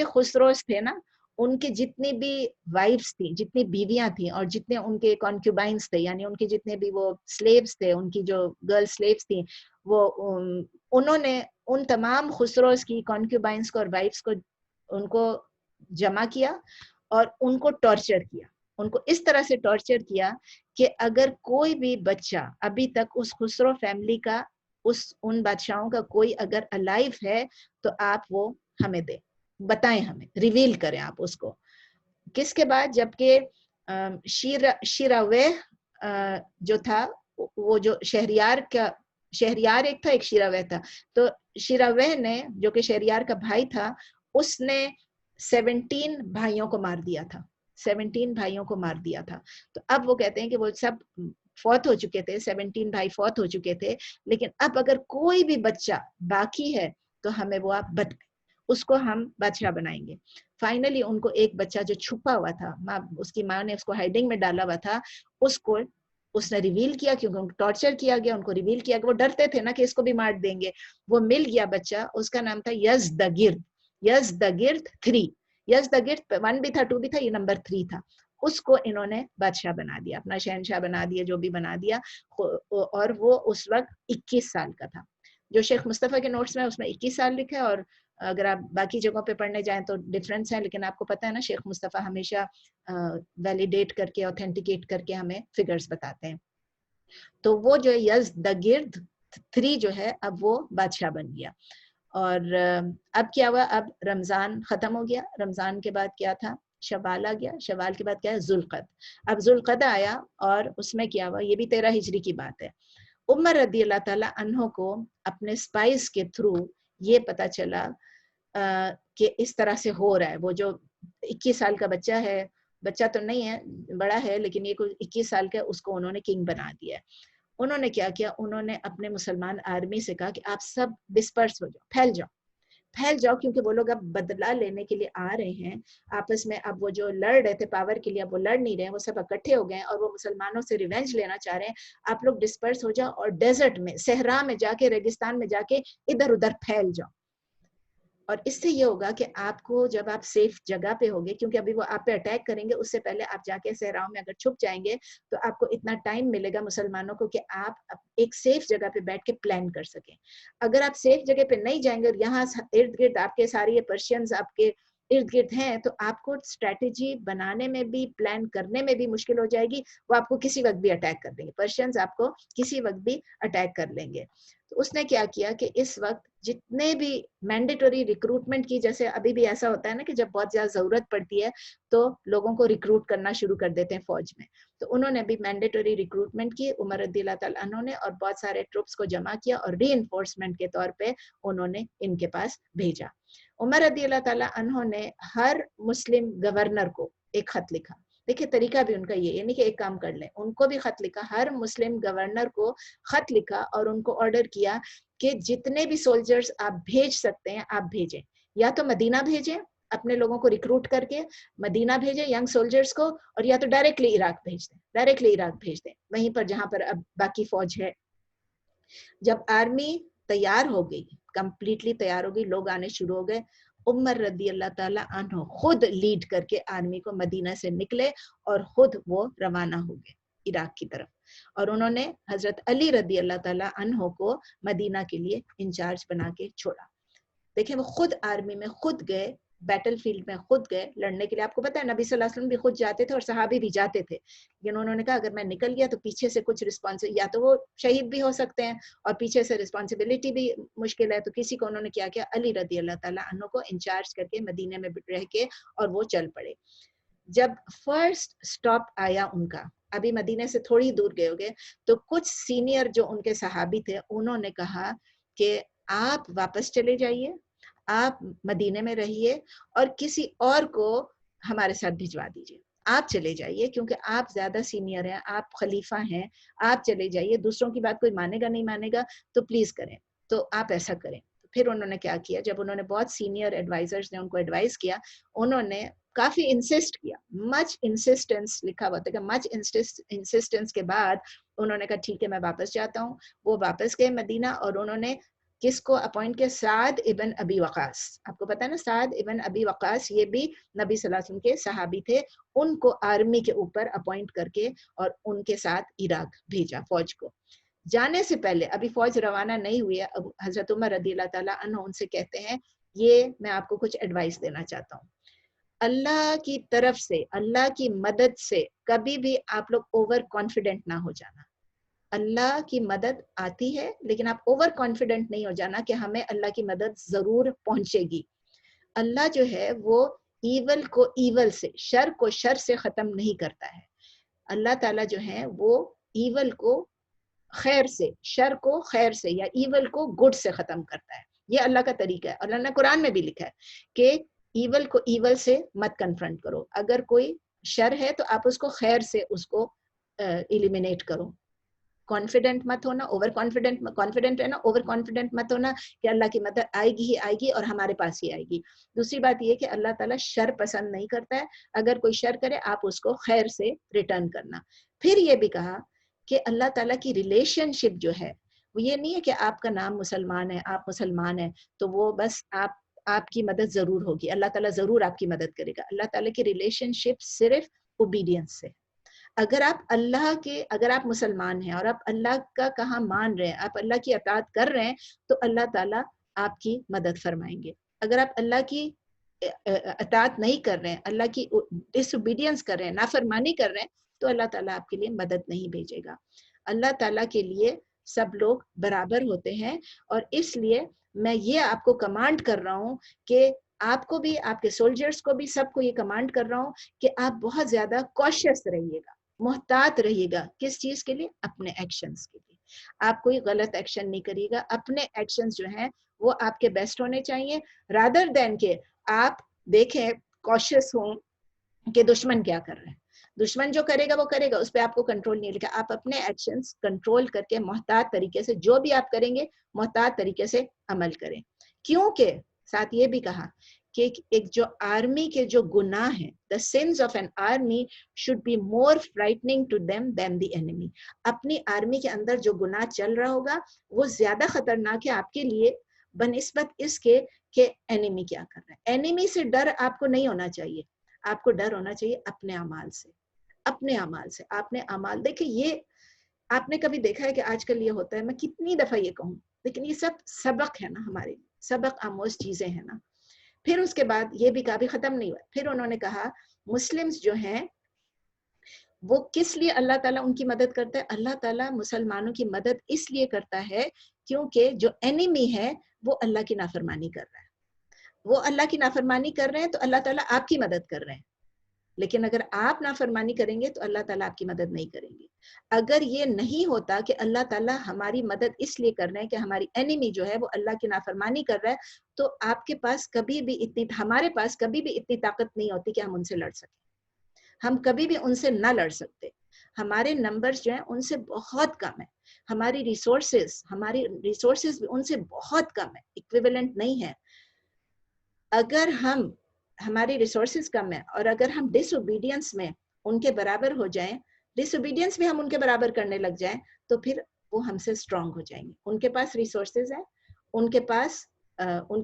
خسروز تھے نا, ان کی جتنی بھی وائفز تھیں, جتنی بیویاں تھیں, اور جتنے ان کے کانکیوبائنز تھے, یعنی ان کے جتنے بھی وہ سلیوز تھے, ان کی جو گرل سلیوز تھیں, وہ انہوں نے ان تمام خسروز کی کانکیوبائنز کو اور وائفز کو ان کو جمع کیا اور ان کو ٹارچر کیا. ان کو اس طرح سے ٹارچر کیا کہ اگر کوئی بھی بچہ ابھی تک اس خسرو فیملی کا, ان بادشاہوں کا کوئی اگر الائیو ہے تو آپ وہ ہمیں دیں, بتائیں ہمیں, ریویل کریں آپ اس کو. کس کے بعد؟ جبکہ شیراوے جو تھا, وہ جو شہریار ایک تھا, ایک شیراوے تھا. تو شیراوے نے, جو کہ شہریار کا بھائی تھا, اس نے 17 بھائیوں کو مار دیا تھا, 17 بھائیوں کو مار دیا تھا. تو اب وہ کہتے ہیں کہ وہ سب فوت ہو چکے تھے, 17 بھائی فوت ہو چکے تھے, لیکن اب اگر کوئی بھی بچہ باقی ہے تو ہمیں وہ آپ بتائیں, اس کو ہم بادشاہ بنائیں گے. فائنلی ان کو ایک بچہ جو چھپا ہوا تھا, اس کی ماں نے اس کو ہائیڈنگ میں ڈالا ہوا تھا, اس نے ریویل کیا, کیونکہ ان کو ٹارچر کیا گیا, ان کو ریویل کیا کہ وہ ڈرتے تھے نا کہ اس کو بھی مار دیں گے. وہ مل گیا بچہ, اس کا نام تھا یزدگرد. یزدگرد 3, یزدگرد 1 بھی تھا 2 بھی تھا, یہ نمبر 3 تھا. اس کو انہوں نے بادشاہ بنا دیا, اپنا شہنشاہ بنا دیا, جو بھی بنا دیا. اور وہ اس وقت 21 سال کا تھا. جو شیخ مصطفیٰ کے نوٹس میں اس میں 21 سال لکھا ہے, اور اگر آپ باقی جگہوں پہ پڑھنے جائیں تو ڈفرینس ہے, لیکن آپ کو پتہ ہے نا شیخ مصطفیٰ ہمیشہ ویلیڈیٹ کر کے, اوتھینٹیکیٹ کر کے ہمیں فگرز بتاتے ہیں. تو وہ جو یزدگرد 3 جو ہے اب وہ بادشاہ بن گیا. اور اب کیا ہوا؟ اب رمضان ختم ہو گیا, رمضان کے بعد کیا تھا؟ شوال آ گیا, شوال کے بعد کیا ہے؟ ذوالقعدہ. اب ذوالقعدہ آیا, اور اس میں کیا ہوا؟ یہ بھی 13 ہجری کی بات ہے. عمر رضی اللہ تعالیٰ عنہ کو اپنے سپائز کے تھرو یہ پتا چلا کہ اس طرح سے ہو رہا ہے. وہ جو 21 سال کا بچہ ہے بچہ تو نہیں ہے, بڑا ہے, لیکن یہ کوئی 21 سال کا ہے, اس کو انہوں نے کنگ بنا دیا ہے. انہوں نے کیا کیا, انہوں نے اپنے مسلمان آرمی سے کہا کہ آپ سب ڈسپرس ہو جاؤ, پھیل جاؤ, کیونکہ وہ لوگ اب بدلہ لینے کے لیے آ رہے ہیں آپس میں. اب وہ جو لڑ رہے تھے پاور کے لیے, اب وہ لڑ نہیں رہے, وہ سب اکٹھے ہو گئے اور وہ مسلمانوں سے ریونج لینا چاہ رہے ہیں. آپ لوگ ڈسپرس ہو جاؤ اور ڈیزرٹ میں, صحرا میں جا کے, ریگستان میں جا کے ادھر ادھر پھیل جاؤ. اور اس سے یہ ہوگا کہ آپ کو جب آپ سیف جگہ پہ ہوگے, کیونکہ ابھی وہ آپ پہ اٹیک کریں گے, اس سے پہلے آپ جا کے صحراؤں میں اگر چھپ جائیں گے تو آپ کو اتنا ٹائم ملے گا مسلمانوں کو کہ آپ ایک سیف جگہ پہ بیٹھ کے پلان کر سکیں. اگر آپ سیف جگہ پہ نہیں جائیں گے اور یہاں ارد گرد آپ کے سارے پرشینز آپ کے ارد گرد ہیں, تو آپ کو اسٹریٹجی بنانے میں بھی, پلان کرنے میں بھی مشکل ہو جائے گی. وہ آپ کو کسی وقت بھی اٹیک کر دیں گے, پرشینز آپ کو کسی وقت بھی اٹیک کر لیں گے. تو اس نے کیا کیا کہ اس وقت جتنے بھی مینڈیٹوری ریکروٹمنٹ کی, جیسے ابھی بھی ایسا ہوتا ہے نا کہ جب بہت زیادہ ضرورت پڑتی ہے تو لوگوں کو ریکروٹ کرنا شروع کر دیتے ہیں فوج میں, تو انہوں نے بھی مینڈیٹوری ریکروٹمنٹ کی عمر رضی اللہ تعالیٰ عنہ نے, اور بہت سارے ٹروپس کو جمع کیا اور ری انفورسمنٹ کے طور پہ انہوں نے ان کے پاس بھیجا. عمر رضی اللہ تعالیٰ عنہ نے ہر مسلم گورنر کو ایک خط لکھا. دیکھیں طریقہ بھی ان کا یہ, یعنی کہ ایک کام کر لیں, ان کو بھی خط لکھا, ہر مسلم گورنر کو خط لکھا اور ان کو آرڈر کیا کہ جتنے بھی سولجرز آپ بھیج سکتے ہیں آپ بھیجیں. یا تو مدینہ بھیجیں اپنے لوگوں کو ریکروٹ کر کے, مدینہ بھیجیں ینگ سولجرز کو, اور یا تو ڈائریکٹلی عراق بھیج دیں, وہیں پر جہاں پر اب باقی فوج ہے. جب آرمی تیار ہو گئی, کمپلیٹلی تیار ہو گئی, لوگ آنے شروع ہو گئے, عمر رضی اللہ تعالیٰ عنہ خود لیڈ کر کے آرمی کو مدینہ سے نکلے اور خود وہ روانہ ہو گئے عراق کی طرف. اور انہوں نے حضرت علی رضی اللہ تعالیٰ عنہ کو مدینہ کے لیے انچارج بنا کے چھوڑا. دیکھیں وہ خود آرمی میں خود گئے, بیٹل فیلڈ میں خود گئے لڑنے کے لیے. آپ کو پتا ہے نبی صلی اللہ علیہ وسلم بھی خود جاتے تھے اور صحابی بھی جاتے تھے, لیکن انہوں نے کہا اگر میں نکل گیا تو پیچھے سے کچھ رسپانس, یا تو وہ شہید بھی ہو سکتے ہیں اور پیچھے سے رسپانسبلٹی بھی مشکل ہے. تو کسی کو انہوں نے کیا علی رضی اللہ تعالیٰ عنہ کو انچارج کر کے مدینے میں رہ کے اور وہ چل پڑے. جب فرسٹ سٹاپ آیا ان کا, ابھی مدینے سے تھوڑی دور گئے ہو گئے, تو کچھ سینئر جو ان کے صحابی تھے انہوں نے کہا کہ آپ واپس چلے جائیے, آپ مدینے میں رہیے اور کسی اور کو ہمارے ساتھ بھجوا دیجیے, آپ چلے جائیے کیونکہ آپ زیادہ سینئر ہیں, آپ خلیفہ ہیں, آپ چلے جائیے, دوسروں کی بات کوئی مانے گا نہیں مانے گا تو پلیز کریں, تو آپ ایسا کریں. پھر انہوں نے کیا کیا, جب انہوں نے بہت سینئر ایڈوائزرز نے ان کو ایڈوائز کیا, انہوں نے کافی انسسٹ کیا, مچ انسسٹنس لکھا ہوا تھا کہ مچ انسسٹنس کے بعد انہوں نے کہا ٹھیک ہے میں واپس جاتا ہوں. وہ واپس گئے مدینہ اور انہوں نے کس کو اپوائنٹ کیا, سعد ابن ابی وقاص. آپ کو پتا ہے نا سعد ابن ابی وقاص یہ بھی نبی صلی اللہ علیہ وسلم کے صحابی تھے, ان کو آرمی کے اوپر اپوائنٹ کر کے اور ان کے ساتھ عراق بھیجا فوج کو. جانے سے پہلے ابھی فوج روانہ نہیں ہوئی ہے, حضرت عمر رضی اللہ تعالیٰ عنہ ان سے کہتے ہیں یہ میں آپ کو کچھ ایڈوائس دینا چاہتا ہوں, اللہ کی طرف سے, اللہ کی مدد سے کبھی بھی آپ لوگ اوور کانفیڈنٹ نہ ہو جانا. اللہ کی مدد آتی ہے لیکن آپ اوور کانفیڈنٹ نہیں ہو جانا کہ ہمیں اللہ کی مدد ضرور پہنچے گی. اللہ جو ہے وہ ایول کو ایول سے, شر کو شر سے ختم نہیں کرتا ہے. اللہ تعالیٰ جو ہے وہ ایول کو خیر سے, شر کو خیر سے, یا ایول کو گڈ سے ختم کرتا ہے. یہ اللہ کا طریقہ ہے. اللہ نے قرآن میں بھی لکھا ہے کہ ایول کو ایول سے مت کنفرنٹ کرو, اگر کوئی شر ہے تو آپ اس کو خیر سے اس کو ایلیمینیٹ کرو. کانفیڈنٹ مت ہونا, اوور کانفیڈنٹ ہے نا, اوور کانفیڈنٹ مت ہونا کہ اللہ کی مدد آئے گی ہی آئے گی اور ہمارے پاس ہی آئے گی. دوسری بات یہ کہ اللہ تعالیٰ شر پسند نہیں کرتا ہے, اگر کوئی شر کرے آپ اس کو خیر سے ریٹرن کرنا. پھر یہ بھی کہا کہ اللہ تعالیٰ کی ریلیشن شپ جو ہے وہ یہ نہیں ہے کہ آپ کا نام مسلمان ہے, آپ مسلمان ہیں تو وہ بس آپ کی مدد ضرور ہوگی, اللہ تعالیٰ ضرور آپ کی مدد کرے گا. اللہ تعالیٰ کی ریلیشن شپ صرف اوبیڈینس سے. اگر آپ مسلمان ہیں اور آپ اللہ کا کہاں مان رہے ہیں, آپ اللہ کی اطاعت کر رہے ہیں, تو اللہ تعالیٰ آپ کی مدد فرمائیں گے. اگر آپ اللہ کی اطاعت نہیں کر رہے ہیں, اللہ کی ڈس اوبیڈینس کر رہے ہیں, نافرمانی کر رہے ہیں, تو اللہ تعالیٰ آپ کے لیے مدد نہیں بھیجے گا. اللہ تعالیٰ کے لیے سب لوگ برابر ہوتے ہیں, اور اس لیے میں یہ آپ کو کمانڈ کر رہا ہوں کہ آپ کو بھی, آپ کے سولجرز کو بھی, سب کو یہ کمانڈ کر رہا ہوں کہ آپ بہت زیادہ کوشش رہیے گا, محتاط رہیے گا. کس چیز کے لیے؟ اپنے ایکشنز کے لیے. آپ کوئی غلط ایکشن نہیں کریے گا, اپنے ایکشنز جو ہیں وہ آپ کے بیسٹ ہونے چاہیے, رادر دین کہ آپ دیکھیں کوشش ہوں کہ دشمن کیا کر رہا ہے. دشمن جو کرے گا وہ کرے گا, اس پہ آپ کو کنٹرول نہیں لکھا. آپ اپنے ایکشنز کنٹرول کر کے محتاط طریقے سے جو بھی آپ کریں گے محتاط طریقے سے عمل کریں. کیونکہ ساتھ یہ بھی کہا کہ ایک جو آرمی کے جو گناہ ہیں, the sins of an army should be more frightening to them than the enemy. اپنی آرمی کے اندر جو گناہ چل رہا ہوگا وہ زیادہ خطرناک ہے آپ کے لیے بنسبت اس کے کہ اینیمی کیا کر رہا ہے. اینیمی سے ڈر آپ کو نہیں ہونا چاہیے, آپ کو ڈر ہونا چاہیے اپنے اعمال سے. اپنے اعمال سے آپ نے اعمال دیکھیں, یہ آپ نے کبھی دیکھا ہے کہ آج کل یہ ہوتا ہے, میں کتنی دفعہ یہ کہوں, لیکن یہ سب سبق ہے نا ہمارے لیے, سبق آموز چیزیں ہیں نا. پھر اس کے بعد یہ بھی کہا, بھی ختم نہیں ہوا, پھر انہوں نے کہا مسلمز جو ہیں وہ کس لیے اللہ تعالیٰ ان کی مدد کرتا ہے. اللہ تعالیٰ مسلمانوں کی مدد اس لیے کرتا ہے کیونکہ جو اینیمی ہے وہ اللہ کی نافرمانی کر رہا ہے. وہ اللہ کی نافرمانی کر رہے ہیں تو اللہ تعالیٰ آپ کی مدد کر رہے ہیں. لیکن اگر آپ نافرمانی کریں گے تو اللہ تعالیٰ آپ کی مدد نہیں کریں گے. اگر یہ نہیں ہوتا کہ اللہ تعالیٰ ہماری مدد اس لیے کر رہے ہیں کہ ہماری اینیمی جو ہے وہ اللہ کی نافرمانی کر رہا ہے, تو آپ کے پاس کبھی بھی اتنی, ہمارے پاس کبھی بھی اتنی طاقت نہیں ہوتی کہ ہم ان سے لڑ سکیں. ہم کبھی بھی ان سے نہ لڑ سکتے. ہمارے نمبرز جو ہیں ان سے بہت کم ہے. ہماری ریسورسز بھی ان سے بہت کم ہے, ایکویولنٹ نہیں ہے. اگر ہماری ریسورسز کم ہے اور اگر ہم ڈس اوبیڈینس میں ان کے برابر ہو جائیں, ڈس اوبیڈینس میں ہم ان کے برابر کرنے لگ جائیں, تو پھر وہ ہم سے اسٹرانگ ہو جائیں گے. ان کے پاس ریسورسز ہیں, ان کے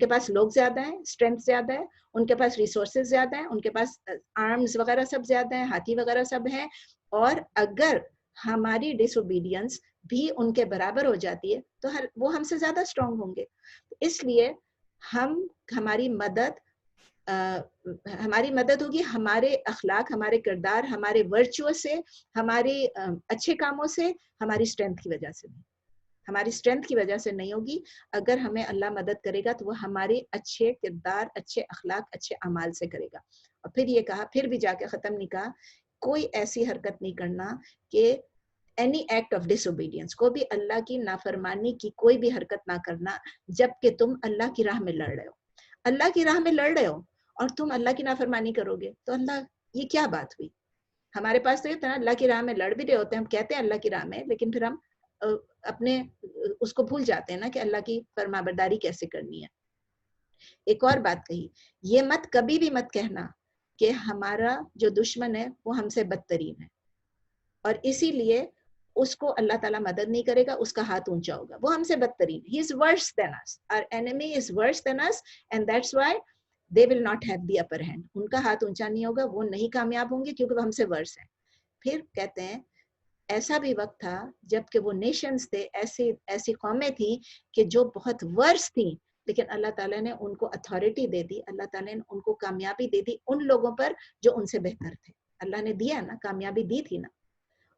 پاس لوگ زیادہ ہیں, اسٹرینتھ زیادہ ہے, ان کے پاس ریسورسز زیادہ ہیں, ان کے پاس آرمز وغیرہ سب زیادہ ہیں, ہاتھی وغیرہ سب ہیں. اور اگر ہماری ڈس اوبیڈینس بھی ان کے برابر ہو جاتی ہے تو وہ ہم سے زیادہ اسٹرانگ ہوں گے. اس لیے ہماری مدد ہوگی ہمارے اخلاق, ہمارے کردار, ہمارے ورچو سے, ہمارے اچھے کاموں سے, ہماری اسٹرینتھ کی وجہ سے نہیں. ہماری اسٹرینتھ کی وجہ سے نہیں ہوگی. اگر ہمیں اللہ مدد کرے گا تو وہ ہمارے اچھے کردار, اچھے اخلاق, اچھے اعمال سے کرے گا. اور پھر یہ کہا, پھر بھی جا کے ختم نہیں کہا, کوئی ایسی حرکت نہیں کرنا کہ any act of disobedience, کو بھی اللہ کی نافرمانی کی کوئی بھی حرکت نہ کرنا جب کہ تم اللہ کی راہ میں لڑ رہے ہو. اللہ کی راہ میں لڑ رہے ہو اور تم اللہ کی نافرمانی کرو گے تو اللہ, یہ کیا بات ہوئی. ہمارے پاس تو یہ تھا, اللہ کی راہ میں لڑ بھی رہے ہوتے ہیں, ہم کہتے ہیں اللہ کی راہ میں, لیکن پھر ہم اپنے اس کو بھول جاتے ہیں نا کہ اللہ کی فرمانبرداری کیسے کرنی ہے. ایک اور بات کہی, یہ کبھی بھی مت کہنا کہ ہمارا جو دشمن ہے وہ ہم سے بدترین ہے اور اسی لیے اس کو اللہ تعالیٰ مدد نہیں کرے گا, اس کا ہاتھ اونچا ہوگا, وہ ہم سے بدترین. He is worse than us. Our enemy is worse than us and that's why they will not have the upper hand. ان کا ہاتھ اونچا نہیں ہوگا, وہ نہیں کامیاب ہوں گے کیونکہ وہ ہم سے ورس ہیں. پھر کہتے ہیں ایسا بھی وقت تھا جب کہ وہ نیشنز تھے, ایسی قومیں تھیں کہ جو بہت ورس تھیں, لیکن اللہ تعالیٰ نے ان کو اتھارٹی دے دی, اللہ تعالیٰ نے ان کو کامیابی دے دی ان لوگوں پر جو ان سے بہتر تھے. اللہ نے دیا نا, کامیابی دی تھی نا.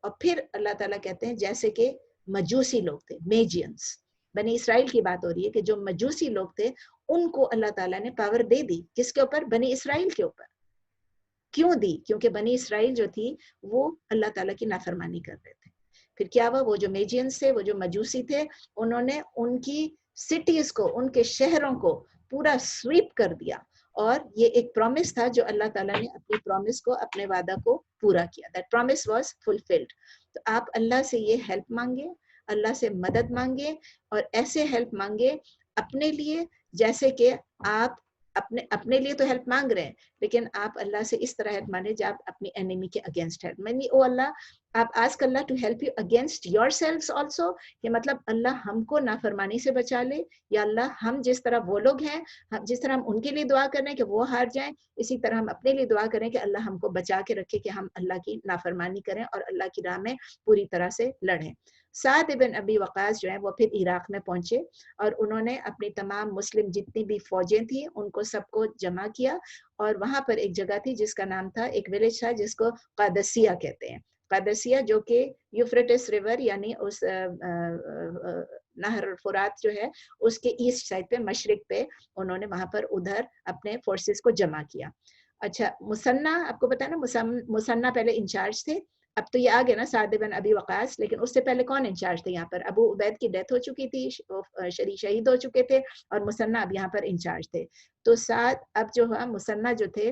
اور پھر اللہ تعالیٰ کہتے ہیں جیسے کہ مجوسی لوگ تھے, میجینز, بنی اسرائیل کی بات ہو رہی ہے کہ جو مجوسی لوگ تھے ان کو اللہ تعالیٰ نے پاور دے دی. کس کے اوپر؟ بنی اسرائیل کے اوپر. کیوں دی؟ کیونکہ بنی اسرائیل جو تھی وہ اللہ تعالیٰ کی نافرمانی کر رہے تھے. پھر کیا ہوا, وہ جو میجینز تھے, وہ جو مجوسی تھے, انہوں نے ان کی سٹیز کو, ان کے شہروں کو پورا سویپ کر دیا. اور یہ ایک پرومس تھا جو اللہ تعالیٰ نے اپنی پرومس کو, اپنے وعدہ کو پورا کیا. That promise was fulfilled. تو آپ اللہ سے یہ ہیلپ مانگے, اللہ سے مدد مانگے, اور ایسے ہیلپ مانگے اپنے لیے جیسے کہ آپ اپنے لیے تو ہیلپ مانگ رہے ہیں, لیکن آپ اللہ سے اس طرح ہیلپ مانگے جب آپ اپنی انیمی کے اگینسٹ ہیلپ مانگے. او اللہ, آپ ask Allah to help you against yourselves also, کہ مطلب اللہ ہم کو نافرمانی سے بچا لے. یا اللہ ہم جس طرح وہ لوگ ہیں, جس طرح ہم ان کے لیے دعا کریں کہ وہ ہار جائیں, اسی طرح ہم اپنے لیے دعا کریں کہ اللہ ہم کو بچا کے رکھے کہ ہم اللہ کی نافرمانی کریں اور اللہ کی راہ میں پوری طرح سے لڑیں. سعد ابن ابی وقاص جو ہیں وہ پھر عراق میں پہنچے اور انہوں نے اپنی تمام مسلم جتنی بھی فوجیں تھیں ان کو سب کو جمع کیا, اور وہاں پر ایک جگہ تھی جس کا نام تھا, ایک ولیج تھا جس کو قادسیہ کہتے ہیں. قادسیہ جو کہ یوفریٹس ریور یعنی اس نہر فرات جو ہے اس کے ایسٹ سائڈ پہ, مشرق پہ, انہوں نے وہاں پر ادھر اپنے فورسز کو جمع کیا. اچھا, مثنہ آپ کو پتا نا, مثنہ پہلے انچارج تھے. اب تو یہ آ گیا نا سعد بن ابی وقاص, لیکن اس سے پہلے کون انچارج تھے یہاں پر؟ ابو عبید کی ڈیتھ ہو چکی تھی, شہید ہو چکے تھے, اور مثنہ اب یہاں پر انچارج تھے. تو سعد اب جو ہوا مثنہ جو تھے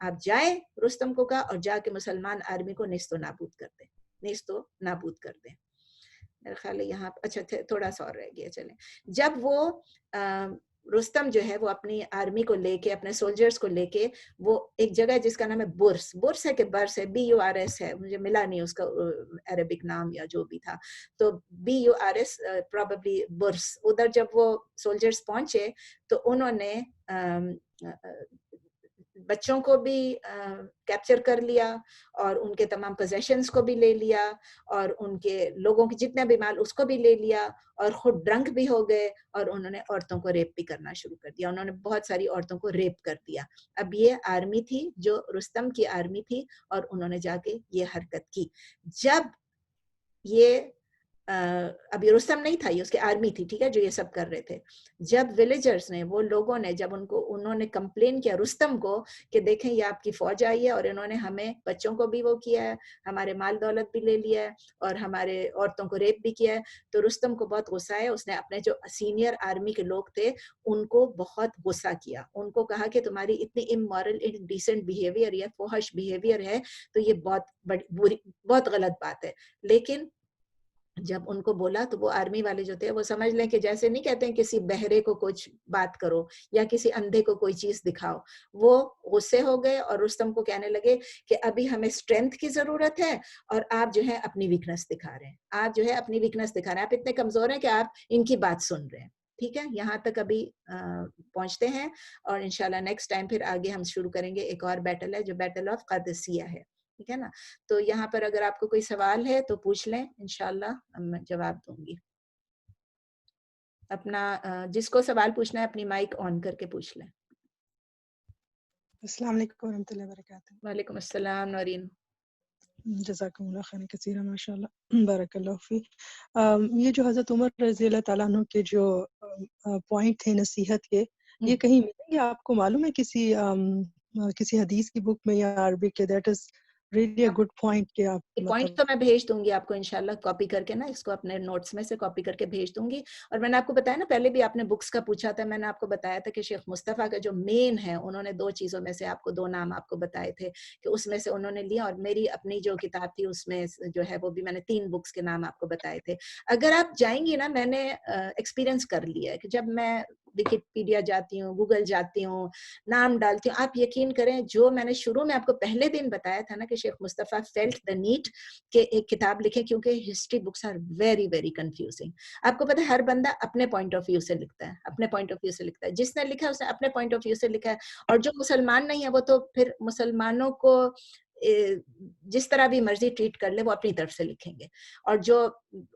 آپ جائیں رستم کو کہا اور جا کے مسلمان آرمی کو نیست و نابود کر دیں، نیست و نابود کر دیں. میرا خیال ہے یہاں اچھا تھوڑا سا اور رہ گیا. چلیں جب وہ رستم جو ہے وہ اپنی آرمی کو لے کے اپنے سولجرز کو لے کے وہ ایک جگہ ہے جس کا نام ہے برس، برس ہے کہ برس ہے، BURS ہے، مجھے ملا نہیں اس کا عربک نام یا جو بھی تھا، تو BURS پروبیبلی برس. ادھر جب وہ سولجرز پہنچے تو انہوں نے بچوں کو بھی کیپچر کر لیا اور ان کے تمام پوزیشنز کو بھی لے لیا اور ان کے لوگوں کے جتنا بھی مال اس کو بھی لے لیا اور خود ڈرنک بھی ہو گئے اور انہوں نے عورتوں کو ریپ بھی کرنا شروع کر دیا. انہوں نے بہت ساری عورتوں کو ریپ کر دیا. اب یہ آرمی تھی جو رستم کی آرمی تھی اور انہوں نے جا کے یہ حرکت کی. جب یہ ابھی رستم نہیں تھا، یہ اس کی آرمی تھی، ٹھیک ہے، جو یہ سب کر رہے تھے. جب ولیجرز نے، وہ لوگوں نے، جب انہوں نے کمپلین کیا رستم کو کہ دیکھیں یہ آپ کی فوج آئی ہے اور انہوں نے ہمیں بچوں کو بھی وہ کیا ہے، ہمارے مال دولت بھی لے لیا ہے اور ہمارے عورتوں کو ریپ بھی کیا ہے، تو رستم کو بہت غصہ ہے. اس نے اپنے جو سینئر آرمی کے لوگ تھے ان کو بہت غصہ کیا، ان کو کہا کہ تمہاری اتنی امورل انڈیسنٹ بیہیویئر یا فحش بیہیویئر ہے تو یہ بہت غلط بات ہے. لیکن جب ان کو بولا تو وہ آرمی والے جو تھے وہ سمجھ لیں کہ جیسے نہیں کہتے ہیں کسی بہرے کو کچھ بات کرو یا کسی اندھے کو کوئی چیز دکھاؤ، وہ غصے ہو گئے اور رستم کو کہنے لگے کہ ابھی ہمیں اسٹرینتھ کی ضرورت ہے اور آپ جو ہے اپنی ویکنس دکھا رہے ہیں، آپ جو ہے اپنی ویکنس دکھا رہے ہیں، آپ اتنے کمزور ہیں کہ آپ ان کی بات سن رہے ہیں. ٹھیک ہے، یہاں تک ابھی پہنچتے ہیں اور انشاءاللہ نیکسٹ ٹائم پھر آگے ہم شروع کریں گے. ایک اور بیٹل ہے جو بیٹل آف قادسیہ ہے، ٹھیک ہے نا. تو یہاں پر اگر آپ کو کوئی سوال ہے تو پوچھ لیں، انشاءاللہ میں جواب دوں گی. اپنا جس کو سوال پوچھنا ہے اپنی مائک آن کر کے پوچھ لیں. السلام علیکم ورحمۃ اللہ وبرکاتہ. وعلیکم السلام نورین. جزاکم اللہ خیر کثیرا، ماشاء اللہ، بارک اللہ فی. یہ جو حضرت عمر رضی اللہ تعالیٰ عنہ کے جو پوائنٹ تھے نصیحت کے، یہ کہیں ملیں گے آپ کو؟ معلوم ہے کسی حدیث کی بک میں یا عربی کے؟ That is really a good point کہ آپ پوائنٹ تو میں بھیج دوں گی آپ کو انشاءاللہ، کاپی کر کے نا، اس کو اپنے نوٹس میں سے کاپی کر کے بھیج دوں گی. اور میں نے آپ کو بتایا نا، پہلے بھی آپ نے بکس کا پوچھا تھا، میں نے آپ کو بتایا تھا کہ شیخ مصطفیٰ کا جو مین ہے، انہوں نے 2 چیزوں میں سے آپ کو 2 نام آپ کو بتائے تھے کہ اس میں سے انہوں نے لیا، اور میری اپنی جو کتاب تھی اس میں جو ہے وہ بھی میں نے 3 بکس کے نام آپ کو بتائے تھے. اگر آپ جائیں گی نا، میں نے ایکسپیرینس کر لیا ہے کہ جب میں وکیپیڈیا جاتی ہوں، گوگل جاتی ہوں، نام ڈالتی ہوں، آپ یقین کریں جو میں نے شروع میں آپ کو پہلے دن بتایا تھا نا کہ شیخ مصطفیٰ فیلٹ دا نیڈ کہ ایک کتاب لکھیں، کیونکہ history books are very very confusing. آپ کو پتہ ہے ہر بندہ اپنے پوائنٹ آف ویو سے لکھتا ہے، اپنے پوائنٹ آف ویو سے لکھتا ہے. جس نے لکھا ہے اس نے اپنے پوائنٹ آف ویو سے لکھا ہے، اور جو مسلمان نہیں ہے وہ تو پھر مسلمانوں کو جس طرح بھی مرضی ٹریٹ کر لے وہ اپنی طرف سے لکھیں گے، اور جو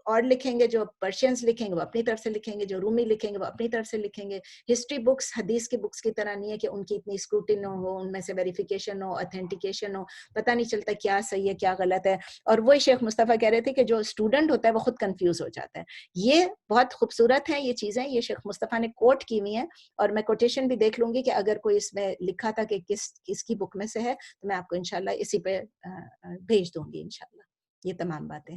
اور لکھیں گے، جو پرشینز لکھیں گے وہ اپنی طرف سے لکھیں گے، جو رومی لکھیں گے وہ اپنی طرف سے لکھیں گے. ہسٹری بکس حدیث کی بکس کی طرح نہیں ہے کہ ان کی اتنی اسکروٹن ہو، ان میں سے ویریفیکیشن ہو، اتھینٹیکیشن ہو، پتہ نہیں چلتا کیا صحیح ہے کیا غلط ہے. اور وہی شیخ مصطفیٰ کہہ رہے تھے کہ جو اسٹوڈنٹ ہوتا ہے وہ خود کنفیوز ہو جاتا ہے. یہ بہت خوبصورت ہیں یہ چیزیں، یہ شیخ مصطفیٰ نے کوٹ کی ہوئی ہیں، اور میں کوٹیشن بھی دیکھ لوں گی کہ اگر کوئی اس میں لکھا تھا کہ کس کی بک میں سے ہے تو میں آپ کو انشاءاللہ اسی پہ بھیج دوں گی انشاءاللہ یہ تمام باتیں.